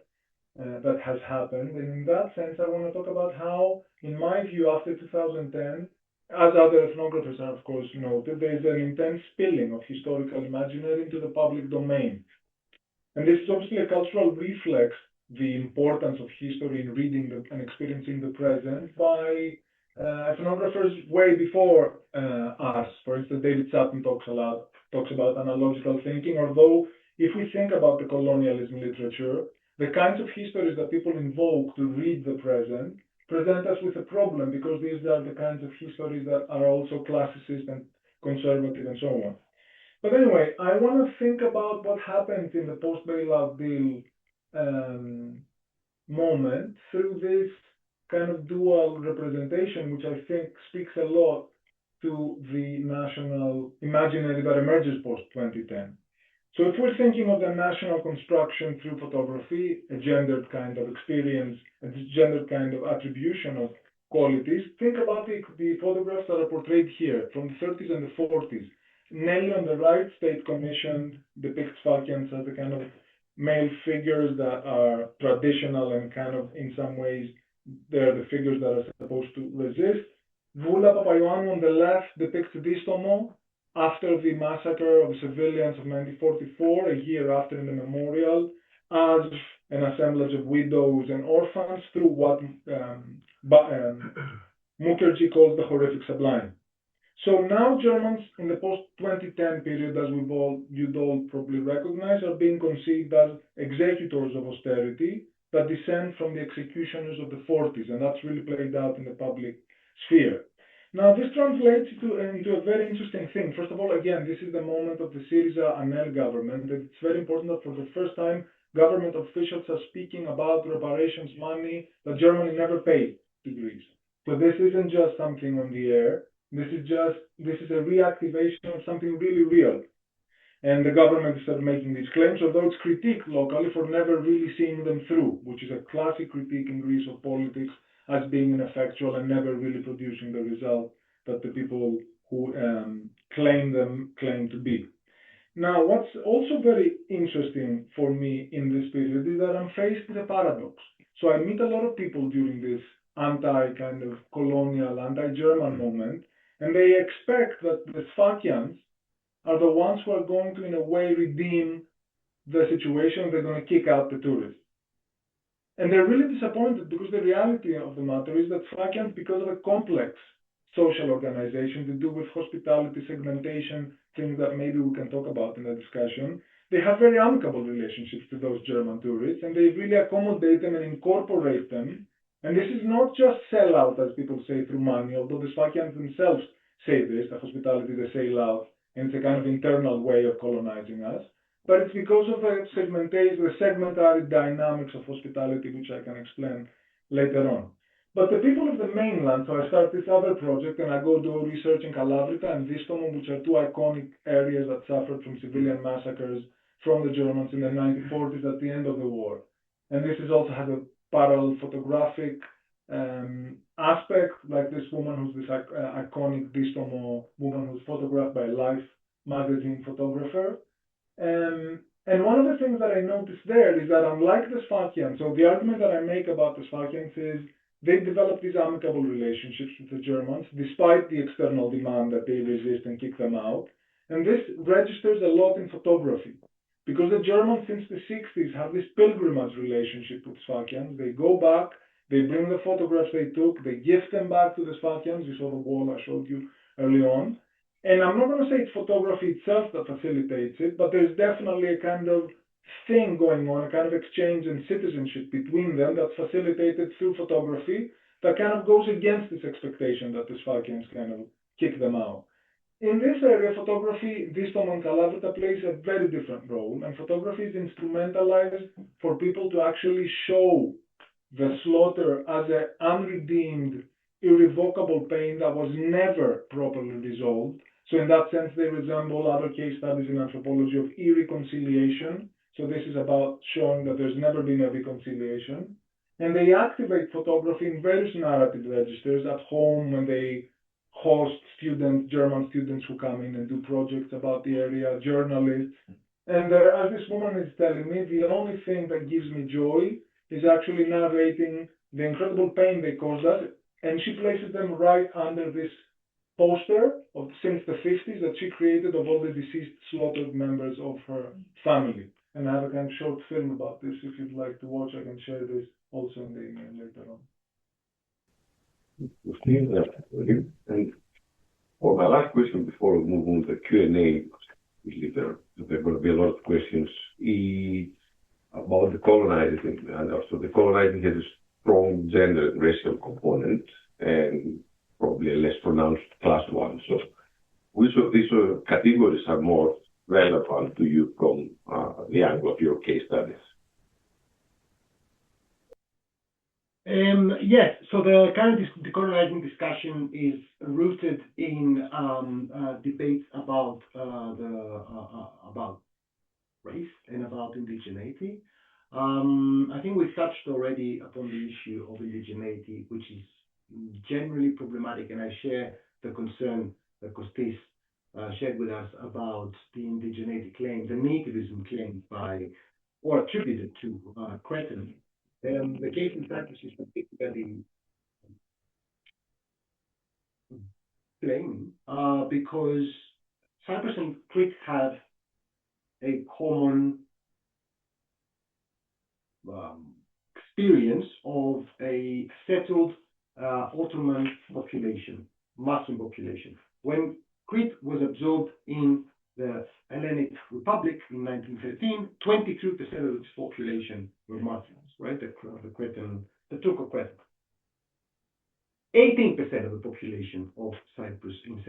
that has happened. And in that sense, I want to talk about how, in my view, after 2010, as other ethnographers have, of course, noted, there is an intense spilling of historical imaginary into the public domain. And this is obviously a cultural reflex, the importance of history in reading and experiencing the present by ethnographers way before us. For instance, David Sutton talks about analogical thinking, although if we think about the colonialism literature, the kinds of histories that people invoke to read the present present us with a problem, because these are the kinds of histories that are also classicist and conservative and so on. But anyway, I want to think about what happened in the post-bailout deal moment through this kind of dual representation, which I think speaks a lot to the national imaginary that emerges post-2010. So if we're thinking of the national construction through photography, a gendered kind of experience, a gendered kind of attribution of qualities, think about the photographs that are portrayed here from the 30s and the 40s. Nelly on the right, state commissioned, depicts Sfakians as the kind of male figures that are traditional and kind of, in some ways, they're the figures that are supposed to resist. Voula Papaioannou on the left depicts Distomo after the massacre of civilians of 1944, a year after in the memorial, as an assemblage of widows and orphans through what Mukherjee calls the horrific sublime. So now Germans in the post-2010 period, as you'd all probably recognize, are being conceived as executors of austerity that descend from the executioners of the 40s, and that's really played out in the public sphere. Now, this translates into a very interesting thing. First of all, again, this is the moment of the Syriza-Anel government, and it's very important that for the first time, government officials are speaking about reparations money that Germany never paid to Greece. So this isn't just something on the air. This is a reactivation of something really real. And the government is making these claims, although it's critiqued locally for never really seeing them through, which is a classic critique in Greece of politics as being ineffectual and never really producing the result that the people who claim to be. Now, what's also very interesting for me in this period is that I'm faced with a paradox. So I meet a lot of people during this anti-kind of colonial, anti-German moment, and they expect that the Sfakians are the ones who are going to, in a way, redeem the situation. They're going to kick out the tourists. And they're really disappointed, because the reality of the matter is that Sfakians, because of a complex social organization to do with hospitality, segmentation, things that maybe we can talk about in the discussion, they have very amicable relationships to those German tourists, and they really accommodate them and incorporate them And this is not just sellout, as people say, through money, although the Sfakians themselves say this, the hospitality is a sellout, and it's a kind of internal way of colonizing us. But it's because of the segmentary dynamics of hospitality, which I can explain later on. But the people of the mainland, so I start this other project and I go do research in Kalavrita and Distomo, which are two iconic areas that suffered from civilian massacres from the Germans in the 1940s at the end of the war. And this is also has a parallel photographic aspect, like this woman who's this iconic Distomo woman who's photographed by Life magazine photographer. And one of the things that I noticed there is that unlike the Sfakians, so the argument that I make about the Sfakians is they developed these amicable relationships with the Germans, despite the external demand that they resist and kick them out. And this registers a lot in photography, because the Germans since the 60s have this pilgrimage relationship with Sfakians. They go back, they bring the photographs they took, they gift them back to the Sfakians. You saw the wall I showed you early on. And I'm not going to say it's photography itself that facilitates it, but there's definitely a kind of thing going on, a kind of exchange and citizenship between them that's facilitated through photography that kind of goes against this expectation that the Sfakians kind of kick them out. In this area, photography, Distomo and Kalavrita plays a very different role, and photography is instrumentalized for people to actually show the slaughter as an unredeemed, irrevocable pain that was never properly resolved. So in that sense, they resemble other case studies in anthropology of irreconciliation. So this is about showing that there's never been a reconciliation. And they activate photography in various narrative registers at home when they host students, German students who come in and do projects about the area, journalists. And as this woman is telling me, the only thing that gives me joy is actually narrating the incredible pain they caused us. And she places them right under this poster of since the 50s that she created of all the deceased slaughtered members of her family. And I have a kind of short film about this. If you'd like to watch, I can share this also in the email later on. And for my last question before we move on to the Q&A, there are going to be a lot of questions about the colonizing. And also the colonizing has a strong gender and racial component and probably a less pronounced class one. So which of these categories are more relevant to you from the angle of your case studies? Yes, so the current decolonizing discussion is rooted in debates about race and about indigeneity. I think we touched already upon the issue of indigeneity, which is generally problematic, and I share the concern that Kostis shared with us about the indigeneity claim, the nativism claimed by or attributed to Cretan. The case in Cyprus is particularly flaming because Cyprus and Crete have a common experience of a settled Ottoman population, Muslim population. When Crete was absorbed in the Hellenic Republic in 1913, 22% of its population were Muslims, right? The Turco-Cretan. 18% of the population of Cyprus in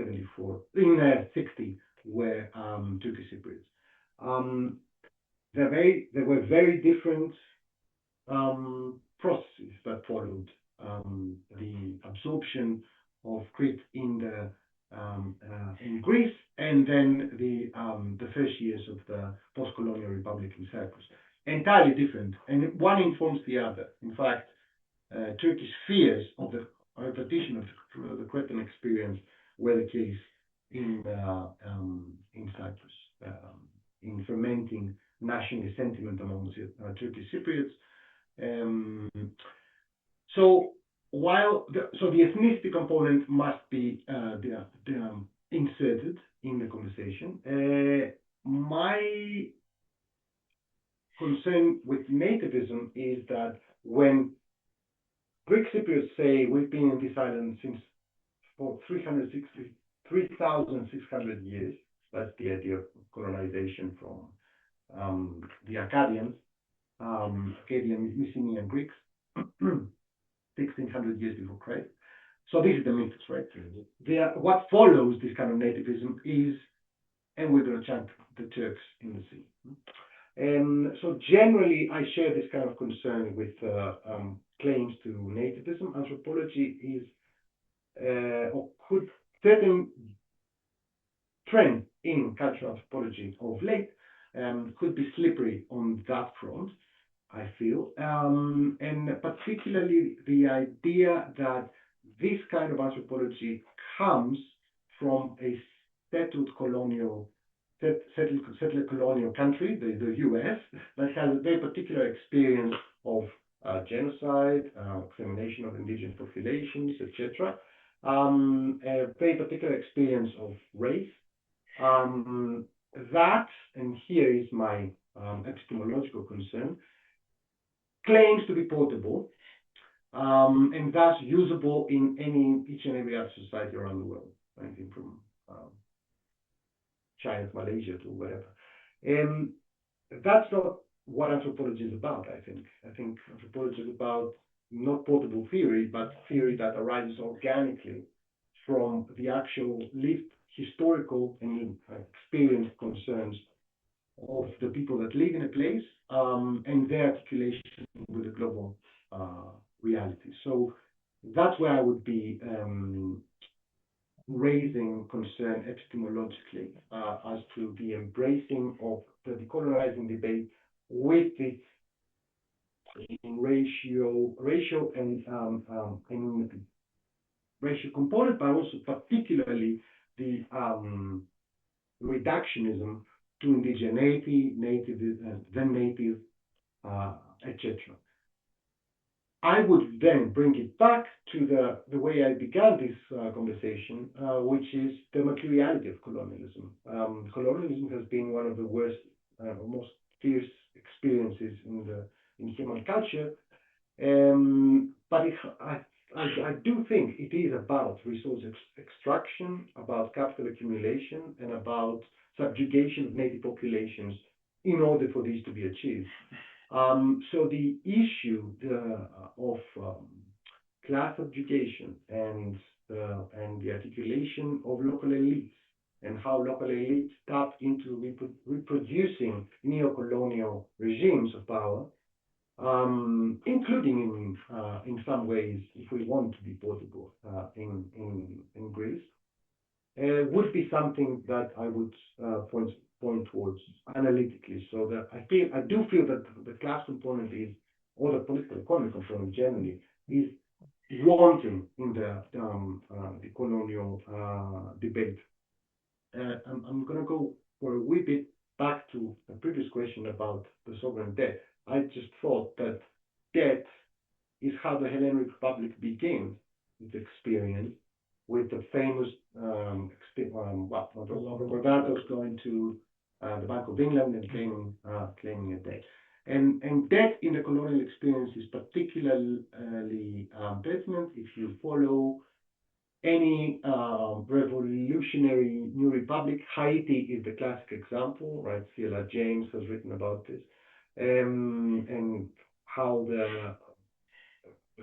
60 were Turkish Cypriots. There were very different processes that followed the absorption of Crete in Greece, and then the first years of the post-colonial republic in Cyprus. Entirely different, and one informs the other. In fact, Turkish fears of the repetition of the Cretan experience were the case in Cyprus, in fermenting nationalist sentiment among Turkish Cypriots. So the ethnicity component must be inserted in the conversation. My concern with nativism is that when Greek Cypriots say we've been in this island for 3,600 years, that's the idea of colonization from the Akkadians, Akkadian Mycenaean Greeks. 1600 years before Christ. So this is the mythos, right? What follows this kind of nativism is, and we're going to chant the Turks in the sea. So generally, I share this kind of concern with claims to nativism. Anthropology is, or could certain trend in cultural anthropology of late could be slippery on that front, I feel, and particularly the idea that this kind of anthropology comes from a settled colonial country, the US, that has a very particular experience of genocide, extermination of indigenous populations, etc. A very particular experience of race. That, and here is my epistemological concern, claims to be portable and thus usable in each and every other society around the world, anything from China to Malaysia to whatever. And that's not what anthropology is about, I think. I think anthropology is about not portable theory, but theory that arises organically from the actual lived historical and experienced concerns of the people that live in a place and their articulation with the global reality. So that's where I would be raising concern epistemologically as to the embracing of the decolonizing debate with its racial and racial component, but also particularly the reductionism to indigeneity, native, then native, etc. I would then bring it back to the way I began this conversation, which is the materiality of colonialism. Colonialism has been one of the worst, most fierce experiences in human culture, but I do think it is about resource extraction, about capital accumulation, and about subjugation of native populations in order for these to be achieved. So the issue of class subjugation and the articulation of local elites and how local elites tap into reproducing neo-colonial regimes of power, including in some ways, if we want to be portable, in Greece, would be something that I would point towards analytically. So that I do feel that the class component is, or the political economic component generally, is wanting in the colonial debate. I'm going to go for a wee bit back to the previous question about the sovereign debt. I just thought that debt is how the Hellenic Republic began its experience, with the famous Theodoros going to the Bank of England and claiming a debt. And debt in the colonial experience is particularly pertinent if you follow any revolutionary new republic. Haiti is the classic example, right? C.L.R. James has written about this, and how the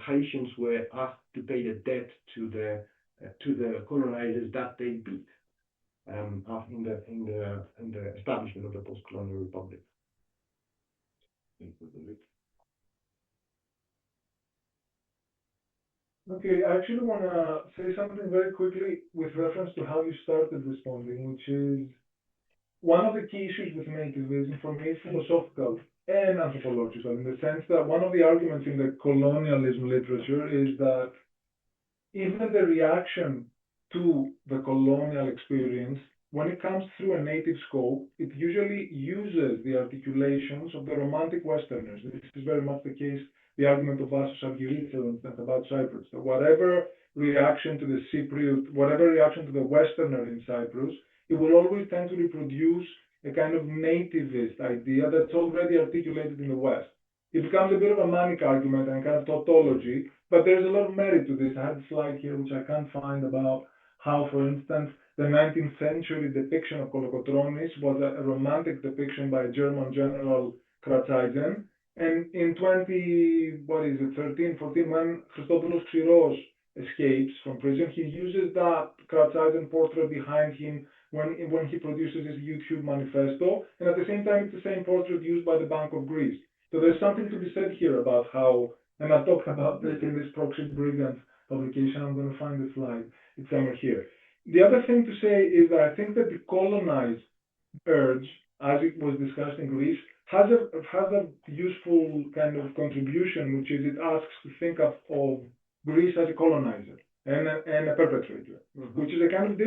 Haitians were asked to pay the debt to the colonizers that they beat in the establishment of the post-colonial republic. Okay, I actually want to say something very quickly with reference to how you started responding, which is one of the key issues with nativism for me is philosophical and anthropological, in the sense that one of the arguments in the colonialism literature is that even the reaction to the colonial experience, when it comes through a native scope, it usually uses the articulations of the romantic Westerners. This is very much the case, the argument of Vassos Argyritis, for instance, about Cyprus. So whatever reaction to the Cypriot, whatever reaction to the Westerner in Cyprus, it will always tend to reproduce a kind of nativist idea that's already articulated in the West. It becomes a bit of a manic argument and kind of tautology, but there's a lot of merit to this. I had a slide here which I can't find about how, for instance, the 19th century depiction of Kolokotronis was a romantic depiction by a German general, Kratzheisen, And in 13, 14, when Christopoulos escapes from prison, he uses that Kalantzis portrait behind him when he produces his YouTube manifesto, and at the same time, it's the same portrait used by the Bank of Greece. So there's something to be said here about how, and I've talked about this in this Proxy Brigands publication. I'm going to find the slide. It's somewhere here. The other thing to say is that I think that the colonized urge, as it was discussed in Greece, has a useful kind of contribution, which is it asks to think of Greece as a colonizer and a perpetrator, which is a kind of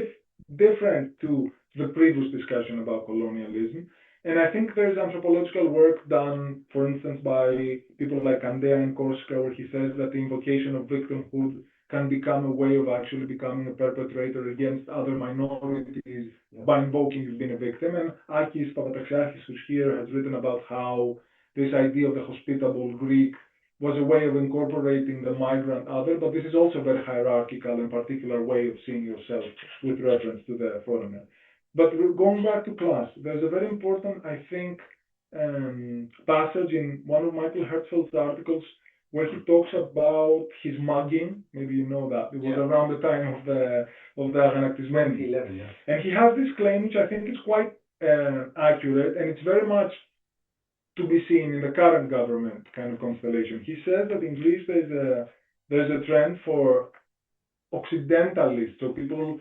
different to the previous discussion about colonialism. And I think there's anthropological work done, for instance, by people like Andea in Corsica, where he says that the invocation of victimhood can become a way of actually becoming a perpetrator against other minorities by invoking you've been a victim. And Akis Papatakis, who's here, has written about how this idea of the hospitable Greek was a way of incorporating the migrant other, but this is also a very hierarchical and particular way of seeing yourself with reference to the foreigner. But going back to class, there's a very important, I think, passage in one of Michael Hertzfeld's articles where he talks about his mugging. Maybe you know that. It was around the time of the Aganatismeni. And he has this claim, which I think is quite accurate, and it's very much to be seen in the current government kind of constellation. He says that in Greece there's a trend for Occidentalists, so people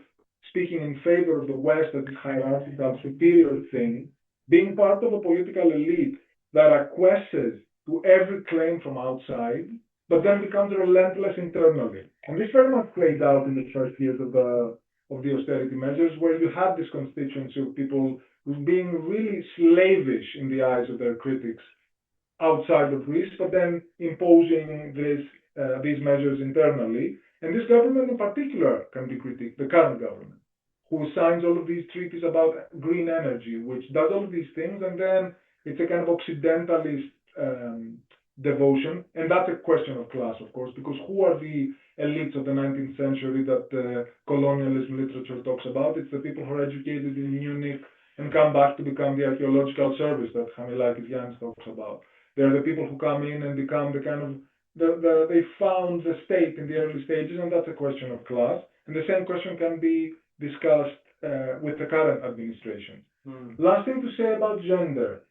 speaking in favor of the West as a hierarchical superior thing, being part of a political elite that acquiesces to every claim from outside, but then becomes relentless internally. And this very much played out in the first years of the austerity measures, where you had this constituency of people being really slavish in the eyes of their critics outside of Greece, but then imposing these measures internally. And this government in particular can be critiqued, the current government, who signs all of these treaties about green energy, which does all of these things, and then it's a kind of Occidentalist devotion. And that's a question of class, of course, because who are the elites of the 19th century that colonialism literature talks about? It's the people who are educated in Munich and come back to become the archaeological service that Hamilakis Yannis talks about. They're the people who come in and become the kind of, they found the state in the early stages, and that's a question of class. And the same question can be discussed with the current administration. Last thing to say about gender.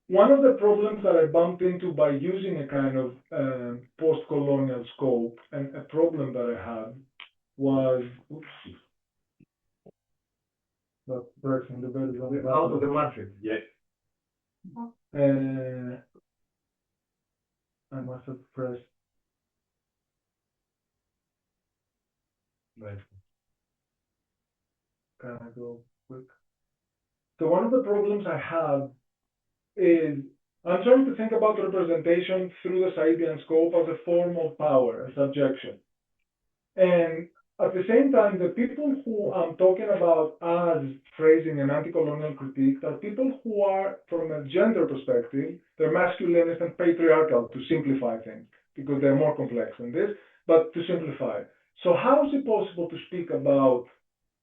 One of the problems that I bumped into by using a kind of post-colonial scope, and a problem that I had was, not pressing the bell is out of the matrix. Yes. I must have pressed. Right. Can I go quick? So one of the problems I have is I'm trying to think about representation through the Saidian scope as a form of power and subjection. And at the same time, the people who I'm talking about as phrasing an anti-colonial critique are people who are, from a gender perspective, they're masculinist and patriarchal, to simplify things, because they're more complex than this, but to simplify. So how is it possible to speak about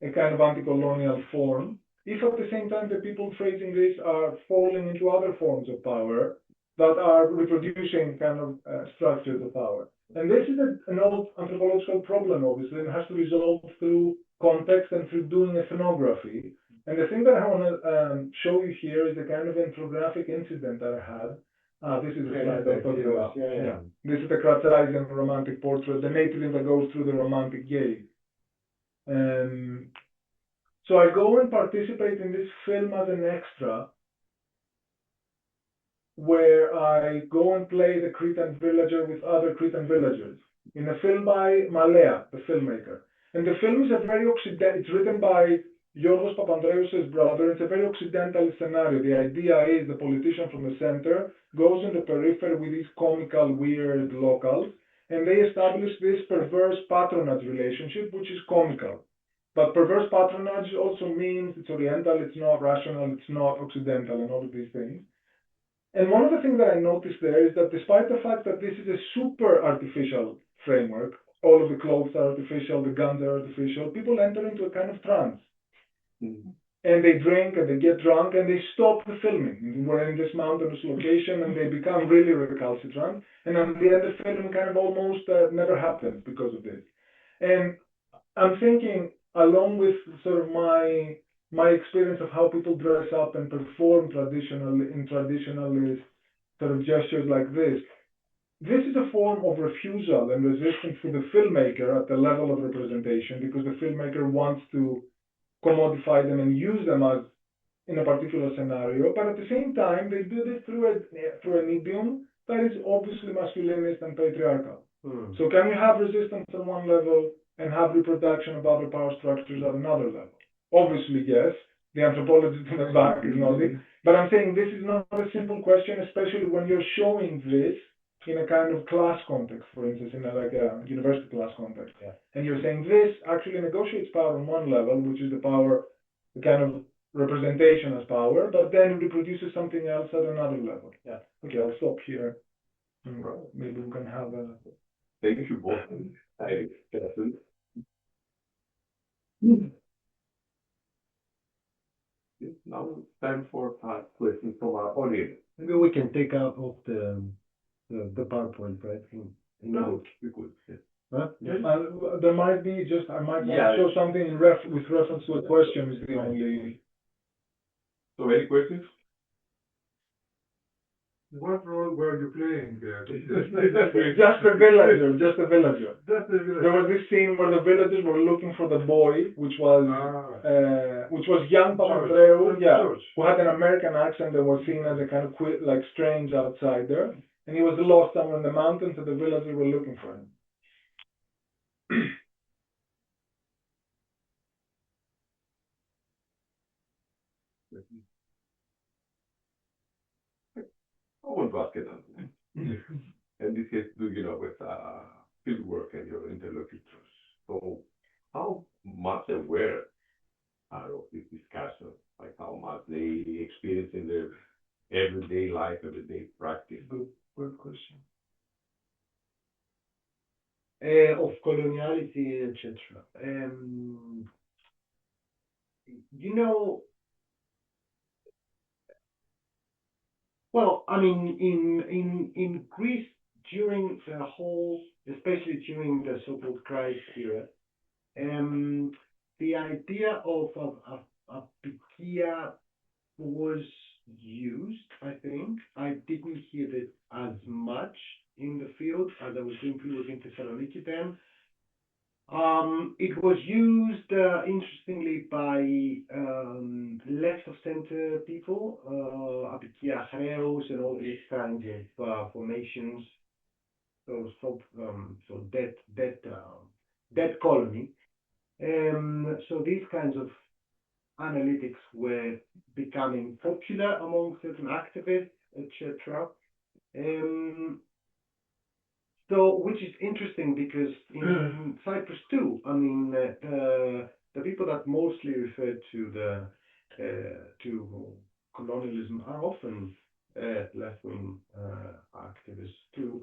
a kind of anti-colonial form if at the same time the people phrasing this are falling into other forms of power that are reproducing kind of structures of power? And this is an old anthropological problem, obviously, and has to be resolved through context and through doing ethnography. And the thing that I want to show you here is a kind of ethnographic incident that I had. This is the slide I talked about. This is the Kalantzis romantic portrait, the native that goes through the romantic gaze. So I go and participate in this film as an extra, where I go and play the Cretan villager with other Cretan villagers in a film by Malea, the filmmaker. And the film is a very it's written by Yorgos Papandreou's brother. It's a very Occidental scenario. The idea is the politician from the center goes in the periphery with these comical, weird locals, and they establish this perverse patronage relationship, which is comical. But perverse patronage also means it's Oriental, it's not rational, it's not Occidental, and all of these things. And one of the things that I noticed there is that despite the fact that this is a super artificial framework, all of the clothes are artificial, the guns are artificial, people enter into a kind of trance. and they drink and they get drunk and they stop the filming. We're in this mountainous location and they become really recalcitrant. And at the end, the film kind of almost never happens because of this. And I'm thinking, along with sort of my experience of how people dress up and perform traditionalist sort of gestures like this is a form of refusal and resistance to the filmmaker at the level of representation, because the filmmaker wants to commodify them and use them as in a particular scenario, but at the same time they do this through a medium that is obviously masculinist and patriarchal. So can you have resistance on one level and have reproduction of other power structures at another level? Obviously, yes. The anthropologist in the back is nodding. But I'm saying this is not a simple question, especially when you're showing this in a kind of class context, for instance, in a university class context. Yeah. And you're saying this actually negotiates power on one level, which is the power, the kind of representation as power, but then it reproduces something else at another level. Yeah. Okay, I'll stop here. Maybe we can have a... Thank you both. Now time for questions from our audience. Maybe we can take out of the PowerPoint, right? No, we could. Yeah. Huh? there might be just, I might want Yeah. to show something with reference to a question is the only... So any questions? What role were you playing there? Just a villager. Just a villager. There was this scene where the villagers were looking for the boy, which was young Papandreou, George. who had an American accent and was seen as a kind of like strange outsider, and he was lost somewhere in the mountains, and the villagers were looking for him. I want to ask it. And this has to do, with field work and your interlocutors. So how much aware are of this discussion? Like how much they experience in their everyday life, everyday practice? Good question. Of coloniality, etc. Well, I mean, in Greece during the whole, especially during the so-called crisis era, the idea of a pikia was used. I think I didn't hear it as much in the field as I was doing field in Thessaloniki then. It was used, interestingly, by left of center people, Apikia Hreus and all these kinds of formations. So dead colony. So these kinds of analytics were becoming popular among certain activists, etc. So, which is interesting because in Cyprus too, I mean, the people that mostly refer to to colonialism are often left-wing activists too.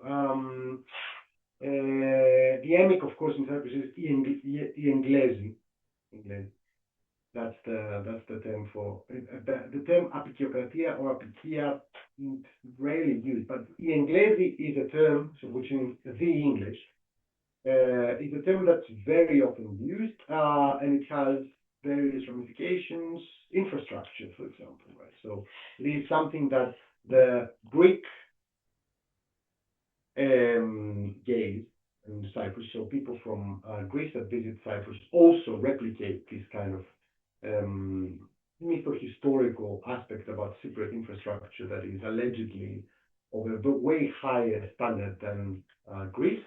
The emic, of course, in Cyprus is I Englesi. That's the term for the term apikokratia or apikia is rarely used, but I Englesi is a term, so which means the English. It's a term that's very often used, and it has various ramifications, infrastructure, for example, right? So it is something that the Greek gaze in Cyprus, so people from Greece that visit Cyprus also replicate this kind of mytho-historical aspect about Cypriot infrastructure that is allegedly of a way higher standard than Greece,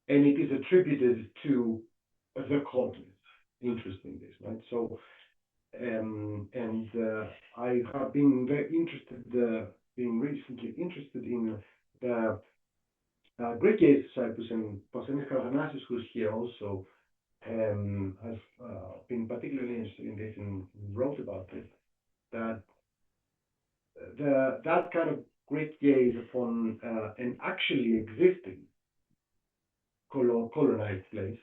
and it is attributed to the colonists. Interesting, this, right? So, I have been very interested, being recently interested in the Greek case of Cyprus, and Konstantinos Kalantzis, who's here also, has been particularly interested in this and wrote about this, that that kind of great gaze upon an actually existing colonized place,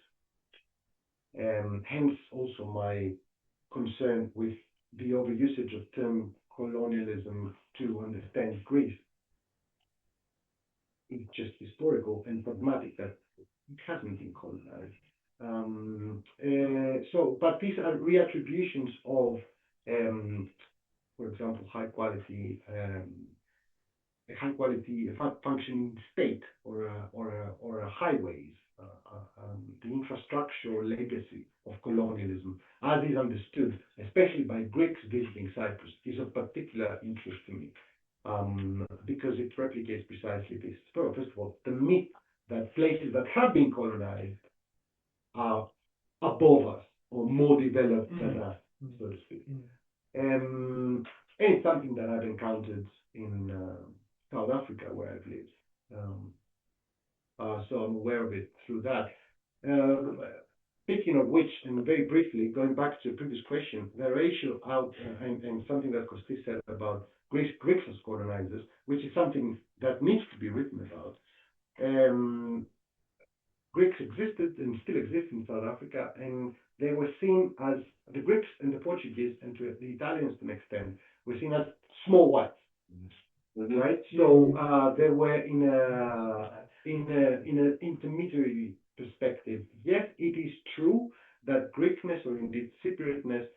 hence also my concern with the overusage of term colonialism to understand Greece is just historical and pragmatic, that it hasn't been colonized. But these are reattributions of, for example, high quality functioning state or a highways, the infrastructure or legacy of colonialism, as is understood, especially by Greeks visiting Cyprus, is of particular interest to me, because it replicates precisely this. First of all, the myth that places that have been colonized are above us or more developed than us, so to speak. And it's something that I've encountered in South Africa, where I've lived. So I'm aware of it through that. Speaking of which, and very briefly, going back to the previous question, the ratio out, and something that Kostis said about Greeks as colonizers, which is something that needs to be written about. Greeks existed and still exist in South Africa, and they were seen as, the Greeks and the Portuguese, and to the Italians to an extent, were seen as small whites. Right? So they were in an intermediary perspective. Yes, it is true that Greekness, or indeed Cypriotness,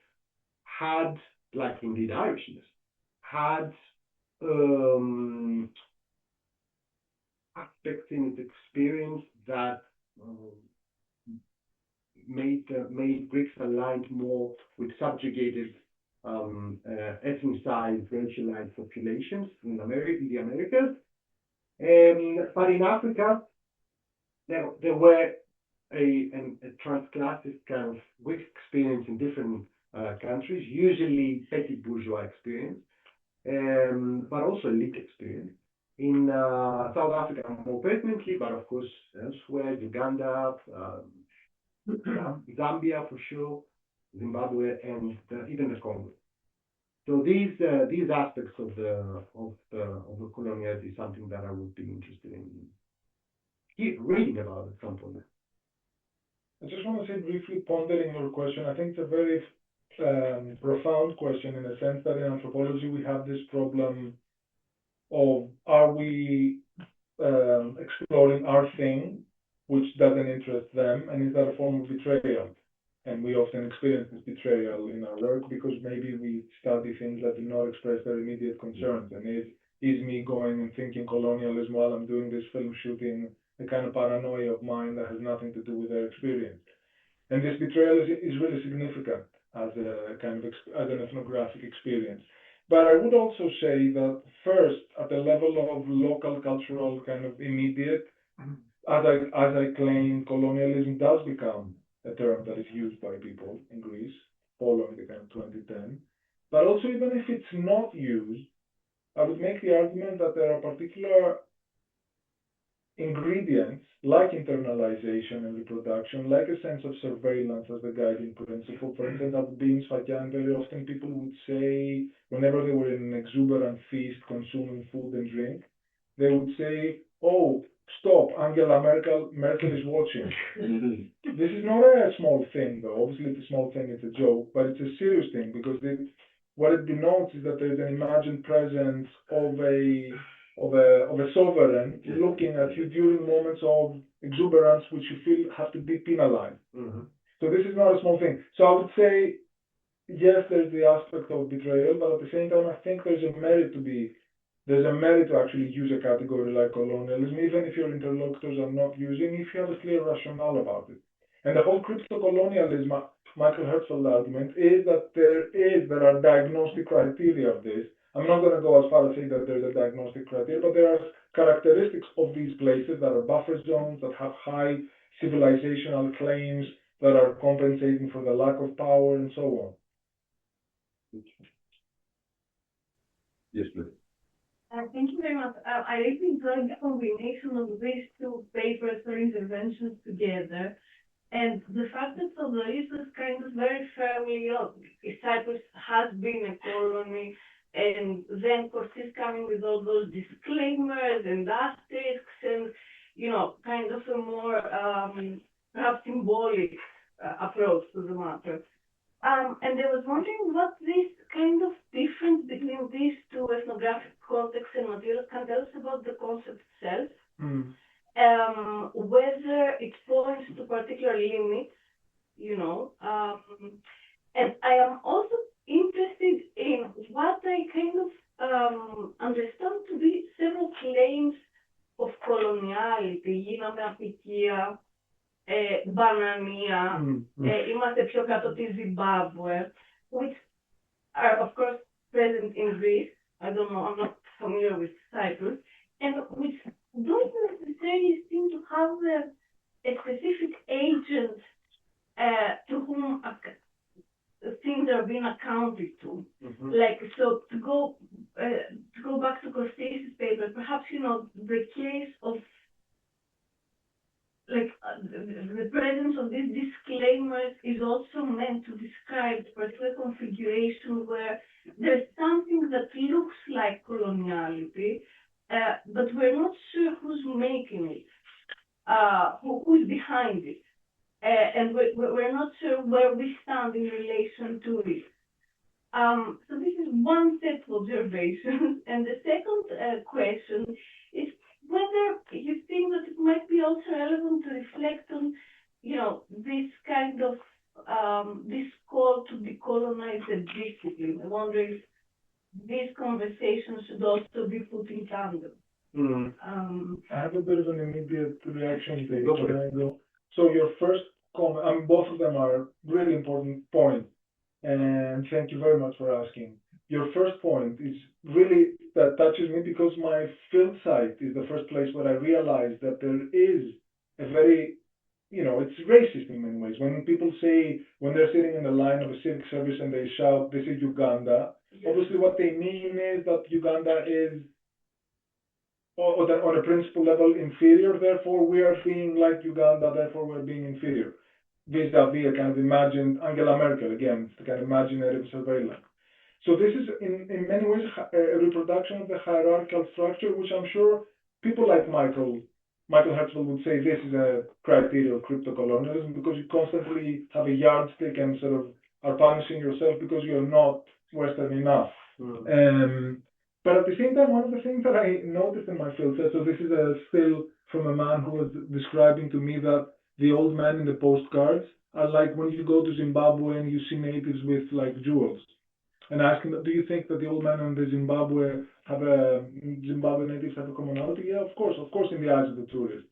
had, like indeed Irishness, had aspects in its experience that made Greeks aligned more with subjugated, ethnicized, racialized populations in the Americas. But in Africa, there were a transclassic kind of Greek experience in different countries, usually petty bourgeois experience, but also elite experience. In South Africa, more pertinently, but of course elsewhere, Uganda, Zambia for sure, Zimbabwe, and even the Congo. So these aspects of the coloniality is something that I would be interested in reading about at some point. I just want to say briefly, pondering your question, I think it's a very profound question, in the sense that in anthropology we have this problem of, are we exploring our thing, which doesn't interest them, and is that a form of betrayal? And we often experience this betrayal in our work because maybe we study things that do not express their immediate concerns. And is me going and thinking colonialism while I'm doing this film shooting a kind of paranoia of mine that has nothing to do with their experience? And this betrayal is really significant as a kind of as an ethnographic experience. But I would also say that first, at the level of local cultural kind of immediate, as I claim, colonialism does become a term that is used by people in Greece following the kind of 2010. But also, even if it's not used, I would make the argument that there are particular ingredients like internalization and reproduction, like a sense of surveillance as the guiding principle. For instance, at Beans Fakyan, very often people would say, whenever they were in an exuberant feast consuming food and drink, they would say, "Oh, stop, Angela Merkel is watching." This is not a small thing, though. Obviously, it's a small thing, it's a joke, but it's a serious thing, because what it denotes is that there is an imagined presence of a sovereign looking at you during moments of exuberance, which you feel have to be penalized. So this is not a small thing. So I would say, yes, there's the aspect of betrayal, but at the same time, I think there's a merit to actually use a category like colonialism, even if your interlocutors are not using, if you have a clear rationale about it. And the whole crypto-colonialism, Michael Herzfeld's argument, is that there are diagnostic criteria of this. I'm not going to go as far as say that there's a diagnostic criteria, but there are characteristics of these places that are buffer zones, that have high civilizational claims, that are compensating for the lack of power, and so on. Yes, please. Thank you very much. I really enjoyed the combination of these two papers or interventions together, and the fact that Theodoros is kind of very firmly, Cyprus has been a colony, and then Kostis coming with all those disclaimers and asterisks, and kind of a more perhaps symbolic approach to the matter. And I was wondering what this kind of difference between these two ethnographic contexts and materials can tell us about the concept itself, whether it points to particular limits, and I am also interested in what I kind of understand to be several claims of coloniality, γίναμε απικία, μπανανία, είμαστε πιο κάτω τη Zimbabwe, which are of course present in Greece. I don't know, I'm not familiar with Cyprus, and which don't necessarily seem to have a specific agent to whom things are being accounted to. Like, so to go back to Konstantinos' paper, perhaps, the case of the presence of these disclaimers is also meant to describe a particular configuration where there's something that looks like coloniality, but we're not sure who's making it, who's behind it, and we're not sure where we stand in relation to it. So this is one set of observations, and the second question is whether you think that it might be also relevant to reflect on, this kind of this call to decolonize the discipline. I wonder if these conversations should also be put in tandem. I have a bit of an immediate reaction to it. So your first comment, both of them are really important points, and thank you very much for asking. Your first point is really, that touches me because my field site is the first place where I realized that there is a very, it's racist in many ways. When people say, when they're sitting in the line of a civic service and they shout, this is Uganda, obviously what they mean is that Uganda is, or that on a principle level, inferior, therefore we are being like Uganda, therefore we're being inferior. Vis-a-vis a kind of imagined Angela Merkel, again, it's the kind of imaginative surveillance. So this is in many ways a reproduction of the hierarchical structure, which I'm sure people like Michael Herzfeld would say this is a criteria of crypto-colonialism, because you constantly have a yardstick and sort of are punishing yourself because you're not Western enough. But at the same time, one of the things that I noticed in my field set, so this is a still from a man who was describing to me that the old men in the postcards are like when you go to Zimbabwe and you see natives with like jewels. And asking, do you think that the old man and the Zimbabwe natives have a commonality? Yeah, of course, in the eyes of the tourist.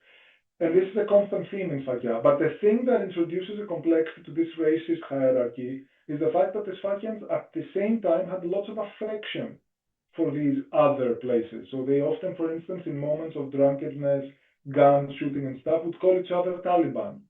And this is a constant theme in Sfakia. But the thing that introduces a complexity to this racist hierarchy is the fact that the Sfakians at the same time had lots of affection for these other places. So they often, for instance, in moments of drunkenness, gun shooting and stuff, would call each other Taliban.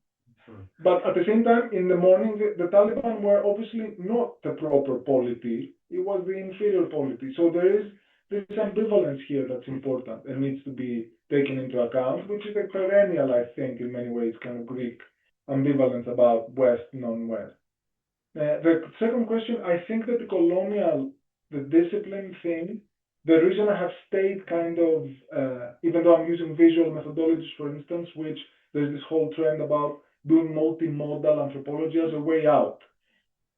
But at the same time, in the morning, the Taliban were obviously not the proper polity. It was the inferior polity. So there is this ambivalence here that's important and needs to be taken into account, which is a perennial, I think, in many ways, kind of Greek ambivalence about West, non-West. The second question, I think that the discipline thing, the reason I have stayed kind of, even though I'm using visual methodologies, for instance, which there's this whole trend about doing multimodal anthropology as a way out.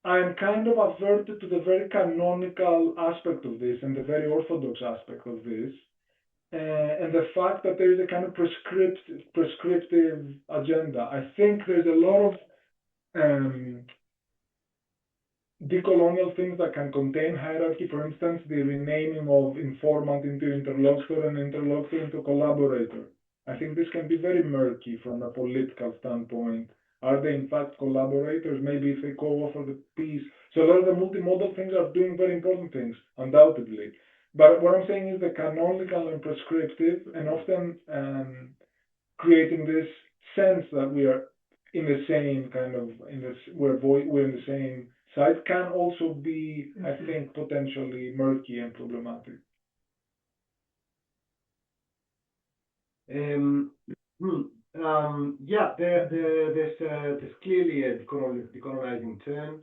I am kind of averted to the very canonical aspect of this and the very orthodox aspect of this, and the fact that there is a kind of prescriptive agenda. I think there's a lot of decolonial things that can contain hierarchy. For instance, the renaming of informant into interlocutor and interlocutor into collaborator. I think this can be very murky from a political standpoint. Are they in fact collaborators? Maybe if they co-author the piece. So a lot of the multimodal things are doing very important things, undoubtedly. But what I'm saying is the canonical and prescriptive, and often creating this sense that we are in the same kind of, we're in the same side, can also be, I think, potentially murky and problematic. There's clearly a decolonizing turn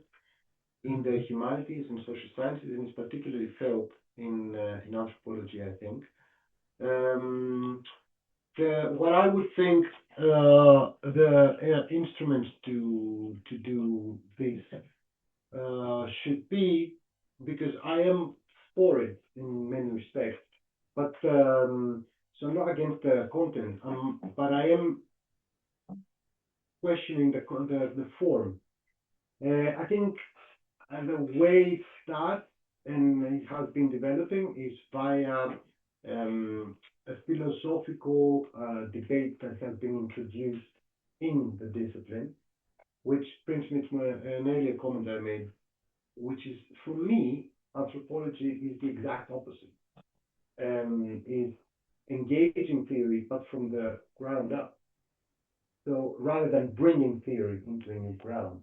in the humanities and social sciences, and it's particularly felt in anthropology, I think. What I would think the instruments to do this should be, because I am for it in many respects, but so I'm not against the content, but I am questioning the form. I think the way it starts and it has been developing is via a philosophical debate that has been introduced in the discipline, which brings me to an earlier comment I made, which is, for me, anthropology is the exact opposite. Is engaging theory, but from the ground up. So rather than bringing theory into a new ground,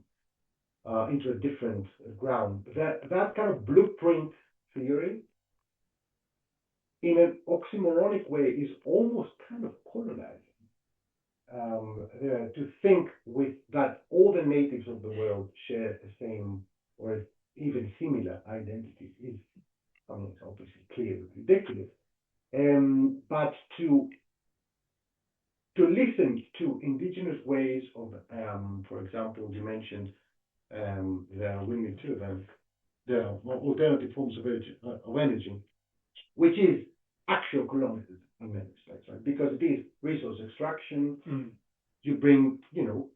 into a different ground, that kind of blueprint theory, in an oxymoronic way, is almost kind of colonizing. To think with that all the natives of the world share the same or even similar identities is, I mean, it's obviously clearly ridiculous. But to listen to indigenous ways of, for example, you mentioned the windmill turbine, the alternative forms of energy, which is actual colonialism in many respects, right? Because it is resource extraction. You bring, you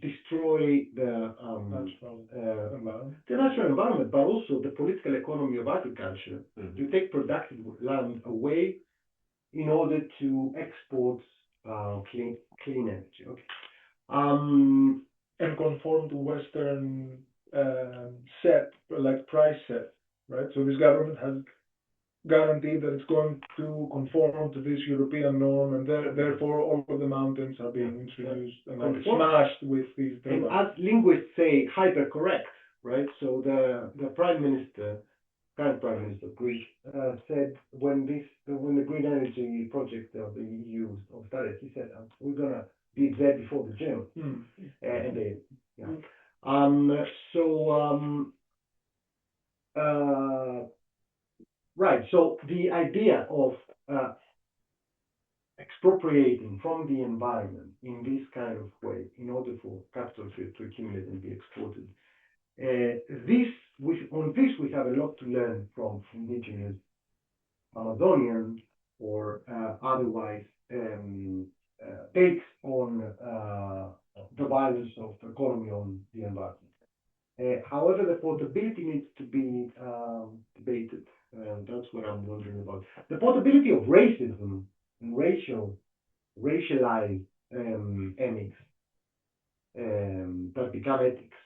destroy the natural environment, but also the political economy of agriculture. You take productive land away in order to export clean energy. Okay. And conform to Western price set, right? So this government has guaranteed that it's going to conform to this European norm, and therefore all of the mountains are being introduced and smashed with these and turbines. as linguists say, hypercorrect, right? So the prime minister, current prime minister of Greece, said when the green energy project of the EU started, he said, we're gonna be there before the Germans. And they, right. So the idea of expropriating from the environment in this kind of way, in order for capital to accumulate and be exported, on this we have a lot to learn from indigenous Amazonian or otherwise takes on the violence of the economy on the environment. However, the portability needs to be debated. That's what I'm wondering about. The portability of racism and racialized ethics that become ethics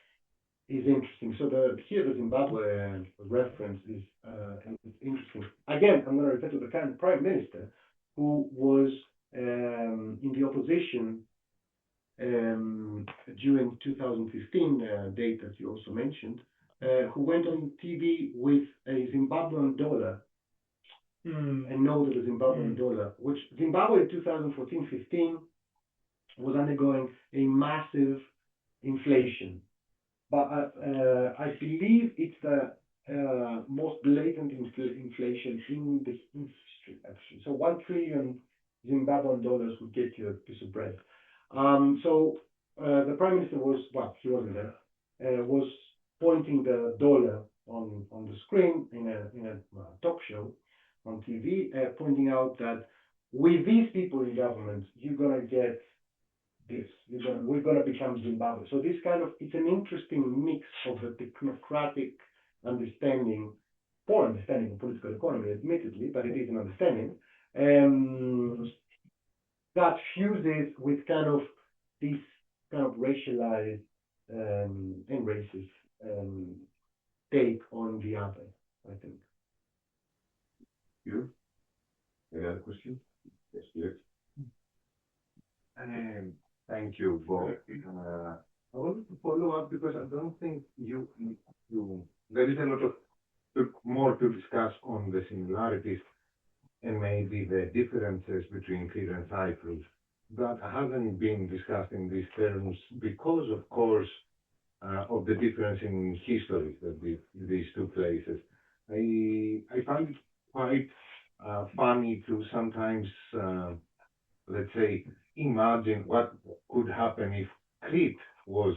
is interesting. So here the Zimbabwe reference is interesting. Again, I'm going to refer to the current prime minister, who was in the opposition during 2015 date that you also mentioned, who went on TV with a Zimbabwean dollar, a note of the Zimbabwean dollar, which Zimbabwe in 2014-15 was undergoing a massive inflation. But I believe it's the most blatant inflation in the history, actually. So 1 trillion Zimbabwean dollars would get you a piece of bread. So the prime minister was, well, he wasn't there, was pointing the dollar on the screen in a talk show on TV, pointing out that with these people in government, you're gonna get this. We're gonna become Zimbabwe. So this kind of, it's an interesting mix of a technocratic understanding, poor understanding of political economy, admittedly, but it is an understanding. That fuses with kind of this kind of racialized and racist take on the other, I think. You? Any other question? Yes, please. Thank you, Bob. I wanted to follow up because I don't think there is a lot of more to discuss on the similarities and maybe the differences between Crete and Cyprus that hasn't been discussed in these terms because, of course, of the difference in history that these two places. I find it quite funny to sometimes, let's say, imagine what could happen if Crete was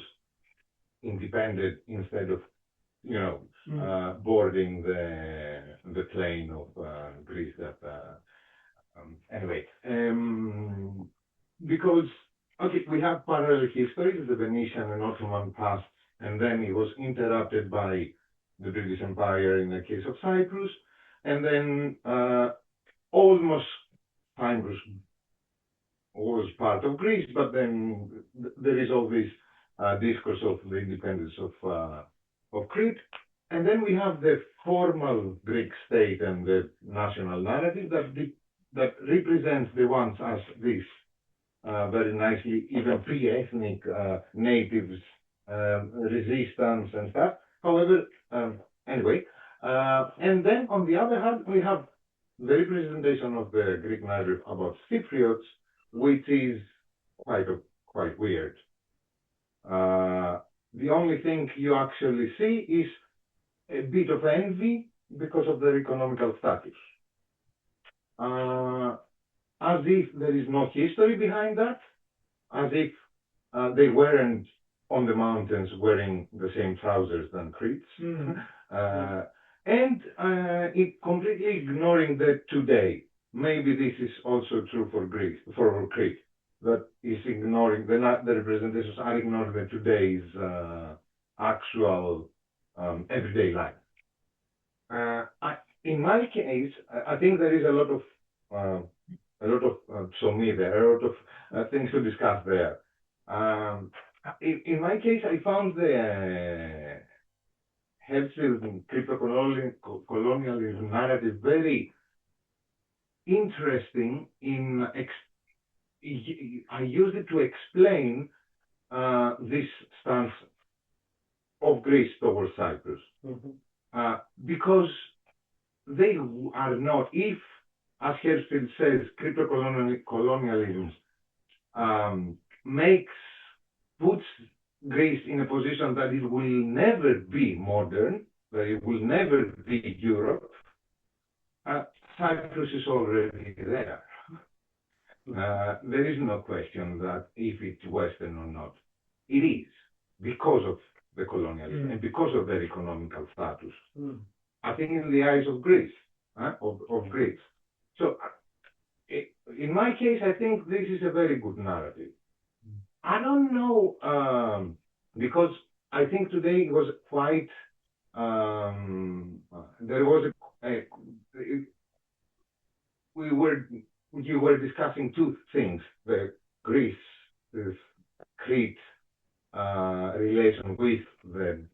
independent instead of, boarding the plane of Greece. That anyway, because we have parallel histories, the Venetian and Ottoman past, and then it was interrupted by the British Empire in the case of Cyprus, and then almost Cyprus was part of Greece, but then there is all this discourse of the independence of Crete, and then we have the formal Greek state and the national narrative that represents the ones as this very nicely, even pre-ethnic natives, resistance and stuff. However, anyway, and then on the other hand, we have the representation of the Greek narrative about Cypriots, which is quite weird. The only thing you actually see is a bit of envy because of their economical status. As if there is no history behind that, as if they weren't on the mountains wearing the same trousers than Cretes, and it completely ignoring the today. Maybe this is also true for Greece, for Crete, that is ignoring the representations are ignoring the today's actual everyday life. In my case, I think there is a lot of psomi there, a lot of things to discuss there. In my case, I found the Herzl crypto-colonialism narrative very interesting. I use it to explain this stance of Greece towards Cyprus, because they are not, if, as Herzl says, crypto-colonialism puts Greece in a position that it will never be modern, that it will never be Europe. Cyprus is already there. There is no question that if it's Western or not. It is, because of the colonialism and because of their economical status. I think in the eyes of Greece, of Greece. So, in my case, I think this is a very good narrative. I don't know, because I think today it was quite, there was you were discussing two things, the Crete relation with the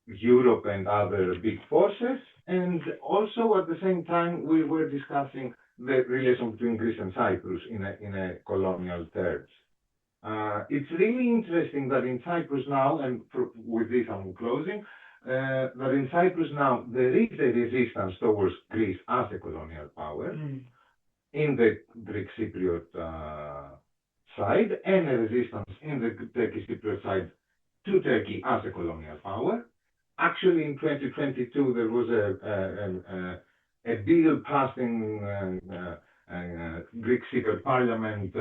Europe and other big forces, and also at the same time we were discussing the relation between Greece and Cyprus in a colonial terms. It's really interesting that in Cyprus now, and with this I'm closing, that in Cyprus now there is a resistance towards Greece as a colonial power in the Greek Cypriot side, and a resistance in the Turkish Cypriot side to Turkey as a colonial power. Actually, in 2022, there was a bill passed in Greek Cypriot Parliament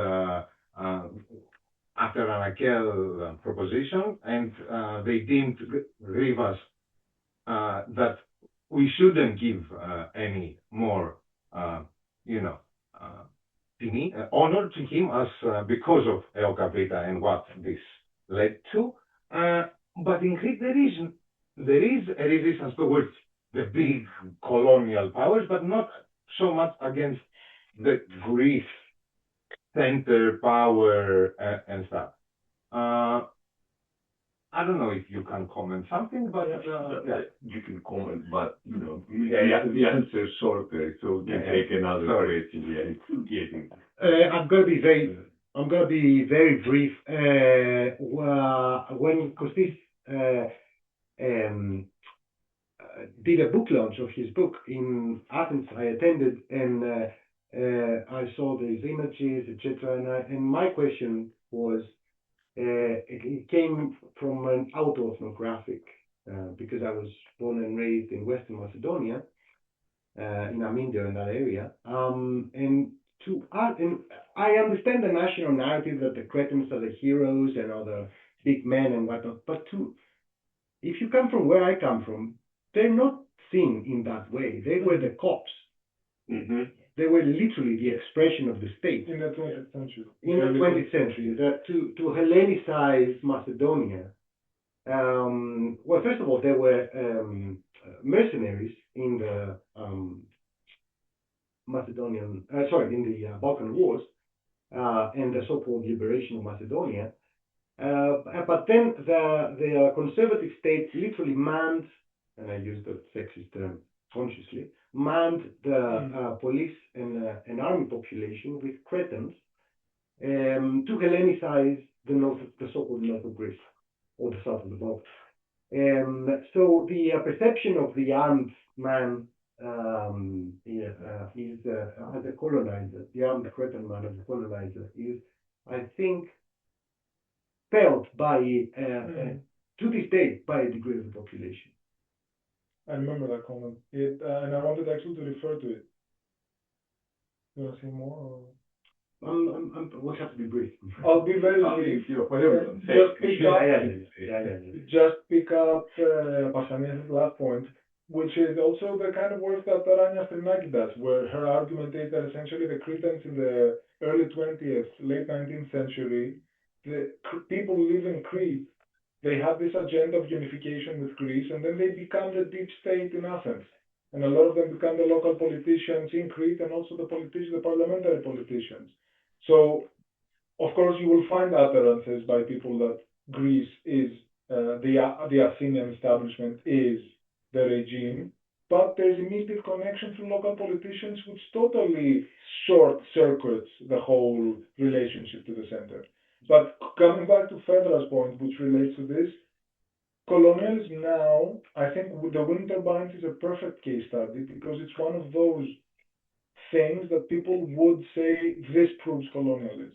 after an Akel proposition, and they deemed Rivas that we shouldn't give any more, honor to him as because of Eokavita and what this led to. But in Crete there is a resistance towards the big colonial powers, but not so much against the Greece center power and stuff. I don't know if you can comment something, but you can comment, but the answer is shorter, so you take another question. I'm going to be very brief. When Kostis did a book launch of his book in Athens, I attended, and I saw these images, etc. And my question was, it came from an autoethnographic, because I was born and raised in Western Macedonia, in Amindia, in that area. And I understand the national narrative that the Cretans are the heroes and are the big men and whatnot. But if you come from where I come from, they're not seen in that way. They were the cops. Mm-hmm. They were literally the expression of the state. In the 20th century. In the 20th century, to Hellenize Macedonia, well, first of all, there were mercenaries in the in the Balkan Wars and the so-called liberation of Macedonia. But then the conservative state literally manned, and I use the sexist term consciously, manned the police and army population with Cretans to Hellenize the so-called north of Greece or the south of the Balkans. So the perception of the armed man as a colonizer, the armed Cretan man as a colonizer, is, I think, felt by to this day by a degree of the population. I remember that comment. And I wanted actually to refer to it. You want to say more? Or? We'll have to be brief. I'll be very brief. Just pick up Paschanias' last point, which is also the kind of work that Tarania Strinaki does, where her argument is that essentially the Cretans in the early 20th, late 19th century, the people who live in Crete, they have this agenda of unification with Greece, and then they become the deep state in Athens. And a lot of them become the local politicians in Crete and also the parliamentary politicians. So, of course, you will find utterances by people that Greece is, the Athenian establishment is the regime, but there's immediate connection to local politicians which totally short circuits the whole relationship to the center. But coming back to Fedra's point, which relates to this, colonialism now, I think the winter binds is a perfect case study because it's one of those things that people would say this proves colonialism.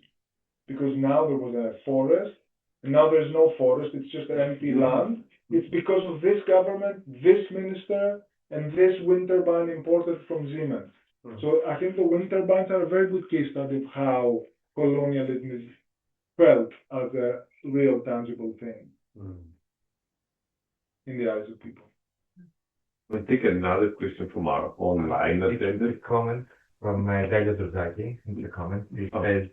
Because now there was a forest, and now there's no forest, it's just empty land. It's because of this government, this minister, and this winter bind imported from Siemens. So I think the winter binds are a very good case study of how colonialism is felt as a real tangible thing in the eyes of people. We'll take another question from our online attendant. A comment from Dalia Durzaki in the comment. It says,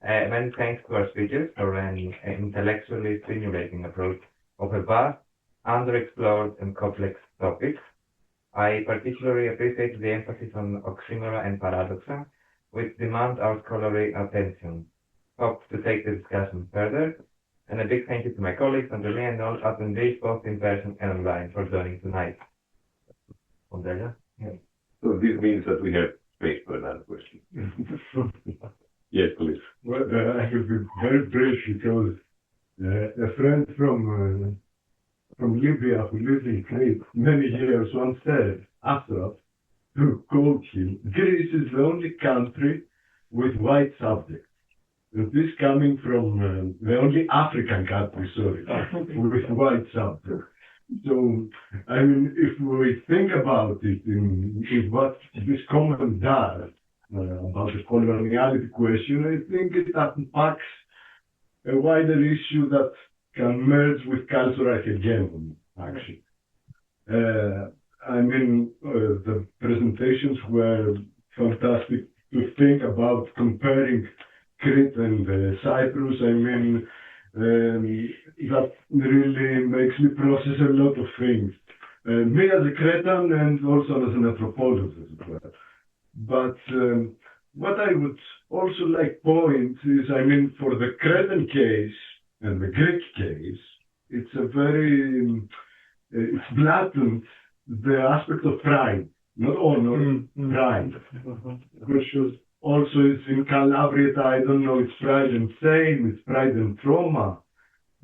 many thanks to our speakers for an intellectually stimulating approach of a vast, underexplored and complex topic. I particularly appreciate the emphasis on oxymora and paradoxa, which demand our scholarly attention. Hope to take the discussion further, and a big thank you to my colleagues under me and all attendees both in person and online for joining tonight. Andrea? Yeah. So this means that we have space for another question. Yes, please. Well, I will be very brief because a friend from Libya who lived in Crete many years once said, after us, to quote him, Greece is the only country with white subjects. This coming from the only African country, with white subjects. So, I mean, if we think about it in what this comment does about the coloniality question, I think it unpacks a wider issue that can merge with cultural hegemony, actually. I mean, the presentations were fantastic to think about comparing Crete and Cyprus. I mean, that really makes me process a lot of things. Me as a Cretan and also as an anthropologist as well. But what I would also like point is, I mean, for the Cretan case and the Greek case, it's a very, it's blatant, the aspect of pride, not honor, pride. Because also it's in Calabria, I don't know, it's pride and shame, it's pride and trauma.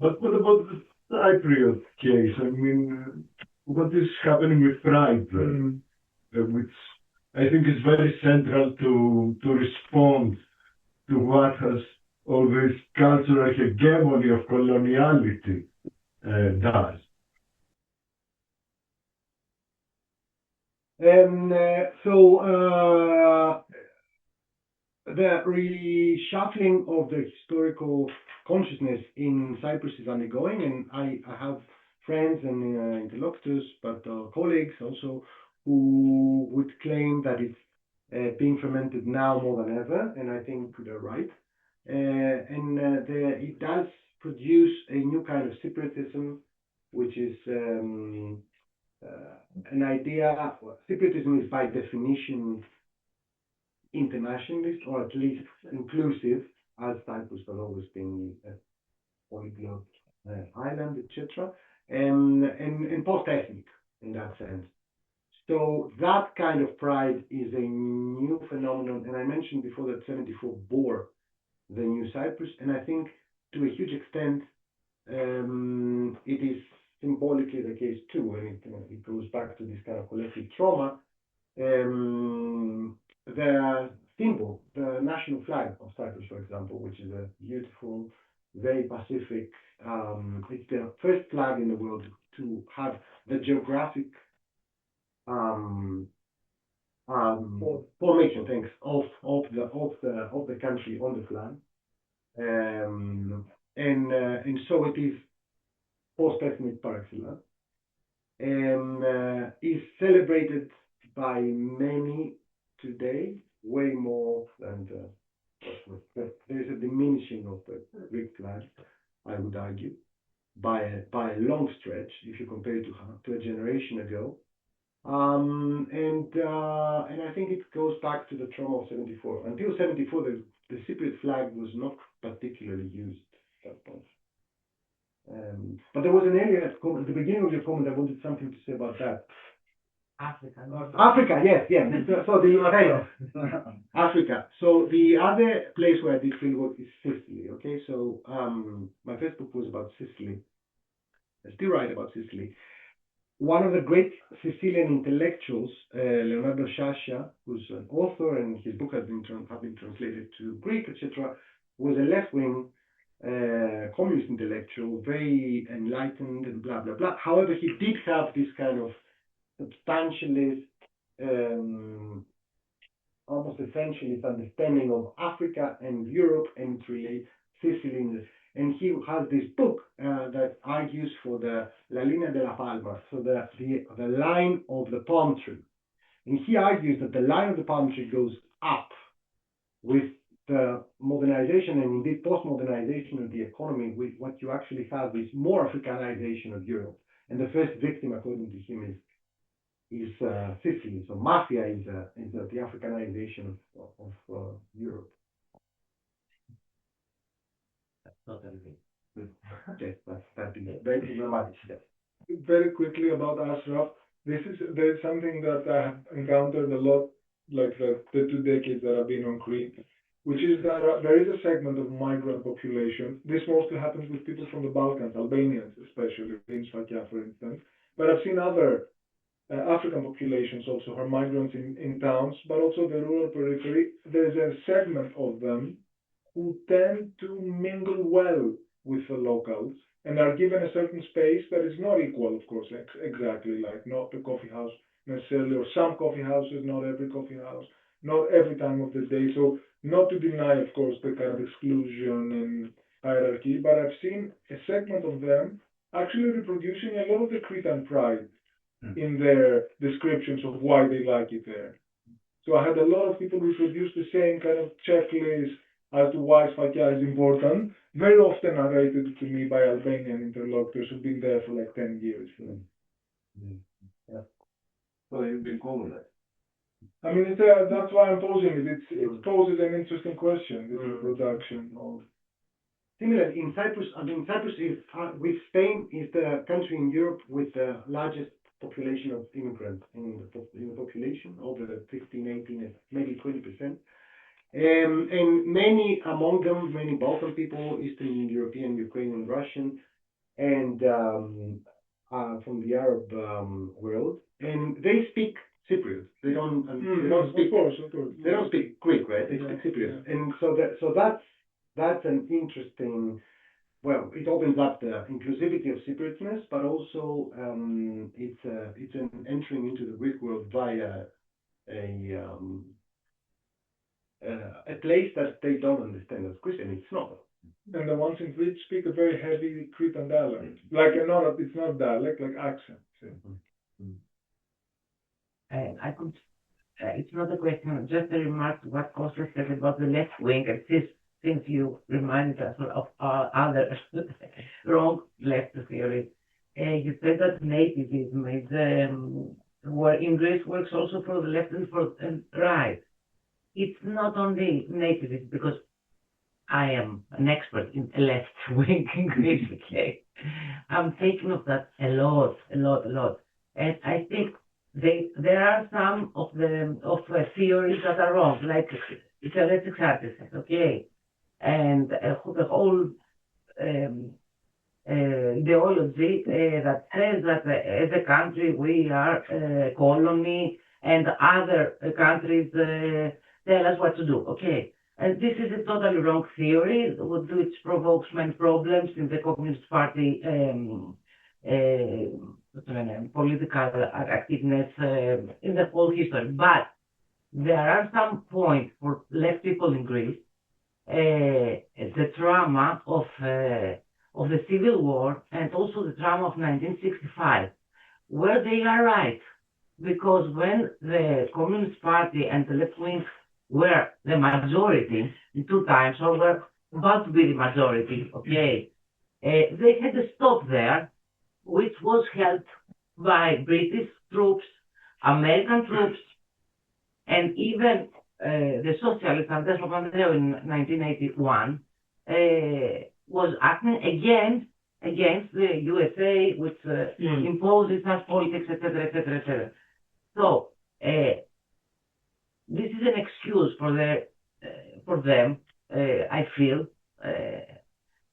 But what about the Cypriot case? I mean, what is happening with pride there? Which I think is very central to respond to what has all this cultural hegemony of coloniality does. So the reshuffling of the historical consciousness in Cyprus is undergoing, and I have friends and interlocutors, but colleagues also, who would claim that it's being fermented now more than ever, and I think they're right. It does produce a new kind of Cypriotism, which is an idea. Cypriotism is by definition internationalist, or at least inclusive, as Cyprus has always been a polyglot island, etc., and post-ethnic in that sense. So that kind of pride is a new phenomenon, and I mentioned before that 74 bore the new Cyprus, and I think to a huge extent it is symbolically the case too, and it goes back to this kind of collective trauma. The symbol, the national flag of Cyprus, for example, which is a beautiful, very Pacific, it's the first flag in the world to have the geographic formation, thanks, of the country on the flag, and so it is post-ethnic par excellence, and is celebrated by many today, way more than there is a diminishing of the Greek flag, I would argue, by a long stretch, if you compare it to a generation ago. And I think it goes back to the trauma of 74. Until 74, the Cypriot flag was not particularly used at that point. But there was an earlier comment, at the beginning of your comment, I wanted something to say about that. Africa, yes. So Africa. So the other place where I did field work is Sicily. Okay, so my first book was about Sicily. I still write about Sicily. One of the great Sicilian intellectuals, Leonardo Sciascia, who's an author, and his book have been translated to Greek, etc., was a left-wing communist intellectual, very enlightened and blah blah blah. However, he did have this kind of substantialist, almost essentialist understanding of Africa and Europe and really Sicily. And he has this book that argues for the La Linea della Palma, so the line of the palm tree. And he argues that the line of the palm tree goes up with the modernization and indeed post-modernization of the economy. With what you actually have is more Africanization of Europe. And the first victim, according to him, is Sicily. So mafia is the Africanization of Europe. Not everything. Yes, that is very dramatic. Yes. Very quickly about Ashraf, there's something that I have encountered a lot, like the 2 decades that I've been on Crete, which is that there is a segment of migrant population. This mostly happens with people from the Balkans, Albanians especially, in Sfakia, for instance. But I've seen other African populations also who are migrants in towns, but also the rural periphery. There's a segment of them who tend to mingle well with the locals and are given a certain space that is not equal, of course, exactly, like not the coffee house necessarily, or some coffee houses, not every coffee house, not every time of the day. So not to deny, of course, the kind of exclusion and hierarchy, but I've seen a segment of them actually reproducing a lot of the Cretan pride in their descriptions of why they like it there. So I had a lot of people reproduce the same kind of checklist as to why Sfakia is important, very often narrated to me by Albanian interlocutors who've been there for like 10 years. Yeah. So you've been colonized. I mean, that's why I'm posing it. It poses an interesting question, this reproduction of... Similarly, in Cyprus, Cyprus is, with Spain, is the country in Europe with the largest population of immigrants in the population, over 15, 18, maybe 20%. And many among them, many Balkan people, Eastern European, Ukrainian, Russian, and from the Arab world, and they speak Cypriot. They don't speak. Of course. They don't speak Greek, right? They speak Cypriot, and so that's an interesting. Well, it opens up the inclusivity of Cypriotness, but also it's an entering into the Greek world via a place that they don't understand as Christian. It's not. And the ones in Crete speak a very heavy Cretan dialect. Like, it's not dialect, like accent. I could, it's not a question, just a remark to what Kostas said about the left wing, and since you reminded us of other wrong left theory. You said that nativism is, where in Greece works also for the left and for the right. It's not only nativism, because I am an expert in left wing in Greece, okay? I'm thinking of that a lot. And I think there are some of the theories that are wrong, like theoretic artists, okay? And the whole ideology that says that as a country we are a colony and other countries tell us what to do, okay? And this is a totally wrong theory, which provokes many problems in the Communist Party political activeness in the whole history. But there are some points for left people in Greece, the trauma of the Civil War and also the trauma of 1965, where they are right. Because when the Communist Party and the left wing were the majority in two times, or were about to be the majority, okay, they had a stop there, which was held by British troops, American troops, and even the socialist Andres Papandreou in 1981 was acting against the USA, which imposes such politics, etc. So this is an excuse for them, I feel,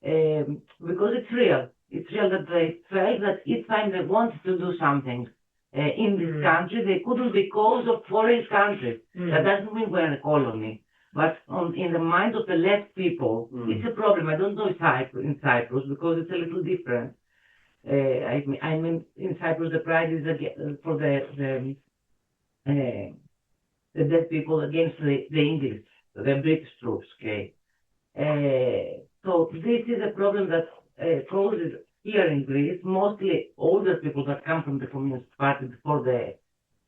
because it's real. It's real that they felt that each time they wanted to do something in this country, they couldn't because of foreign countries. That doesn't mean we're a colony. But in the mind of the left people, it's a problem. I don't know in Cyprus because it's a little different. I mean, in Cyprus, the prize is for the dead people against the English, the British troops, okay? So this is a problem that causes here in Greece, mostly older people that come from the Communist Party before the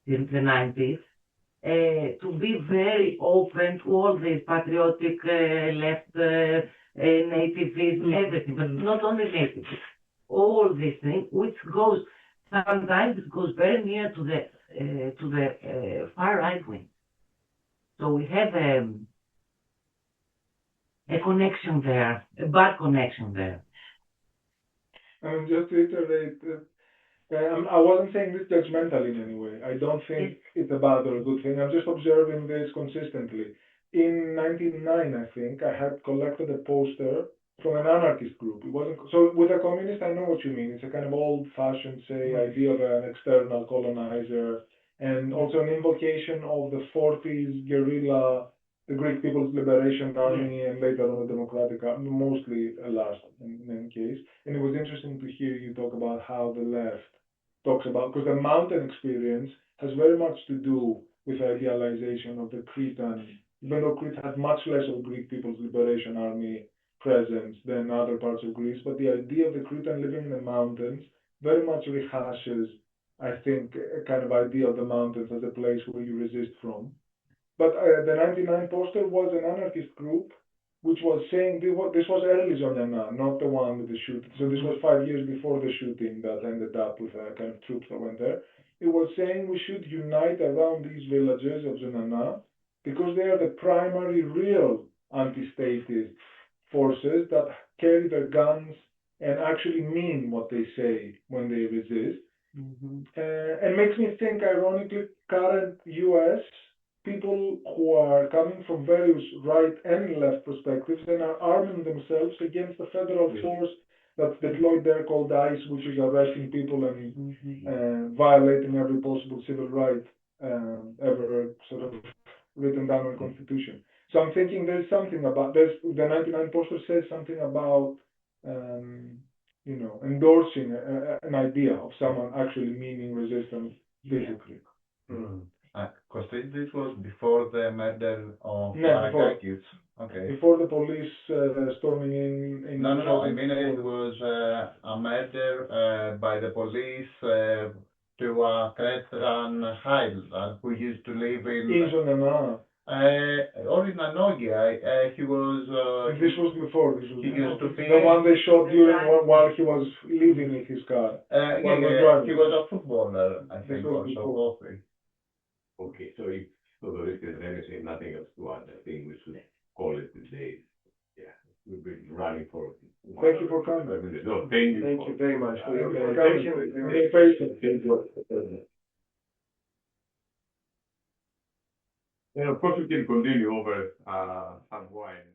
90s, to be very open to all these patriotic left nativism, everything, but not only nativism, all these things, which goes, sometimes it goes very near to the far right wing. So we have a connection there, a bad connection there. And just to reiterate, I wasn't saying this judgmental in any way. I don't think it's a bad or a good thing. I'm just observing this consistently. In 1999, I think, I had collected a poster from an anarchist group. It wasn't so with a communist. I know what you mean. It's a kind of old-fashioned, idea of an external colonizer, and also an invocation of the 40s guerrilla, the Greek People's Liberation Army, and later on the Democratic Army, mostly last in any case. And it was interesting to hear you talk about how the left talks about, because the mountain experience has very much to do with idealization of the Cretan, even though Crete had much less of Greek People's Liberation Army presence than other parts of Greece, but the idea of the Cretan living in the mountains very much rehashes, I think, a kind of idea of the mountains as a place where you resist from. But the 99 poster was an anarchist group which was saying, this was early Zoniana, not the one with the shooting. So this was 5 years before the shooting that ended up with kind of troops that went there. It was saying we should unite around these villages of Zoniana because they are the primary real anti-statist forces that carry their guns and actually mean what they say when they resist. And makes me think, ironically, current US people who are coming from various right and left perspectives and are arming themselves against the federal force that's deployed there called ICE, which is arresting people and violating every possible civil right ever sort of written down in the Constitution. So I'm thinking there's something about the 99 poster says something about endorsing an idea of someone actually meaning resistance physically. Konstantinos, this was before the murder of No, before. Rakopoulos. Okay. Before the police storming in. No. I mean, it was a murder by the police to a Cretan Highland who used to live in. Or in Anogia. He was. This was before. He used to be. The one they shot while he was living in his car. He was a footballer, I think, also. Okay, so if Theodoros has anything, nothing else to add, I think we should call it today. Yeah, we've been running for. Thank you for coming. No, thank you. Thank you very much for your patience. And of course, we can continue over some wine.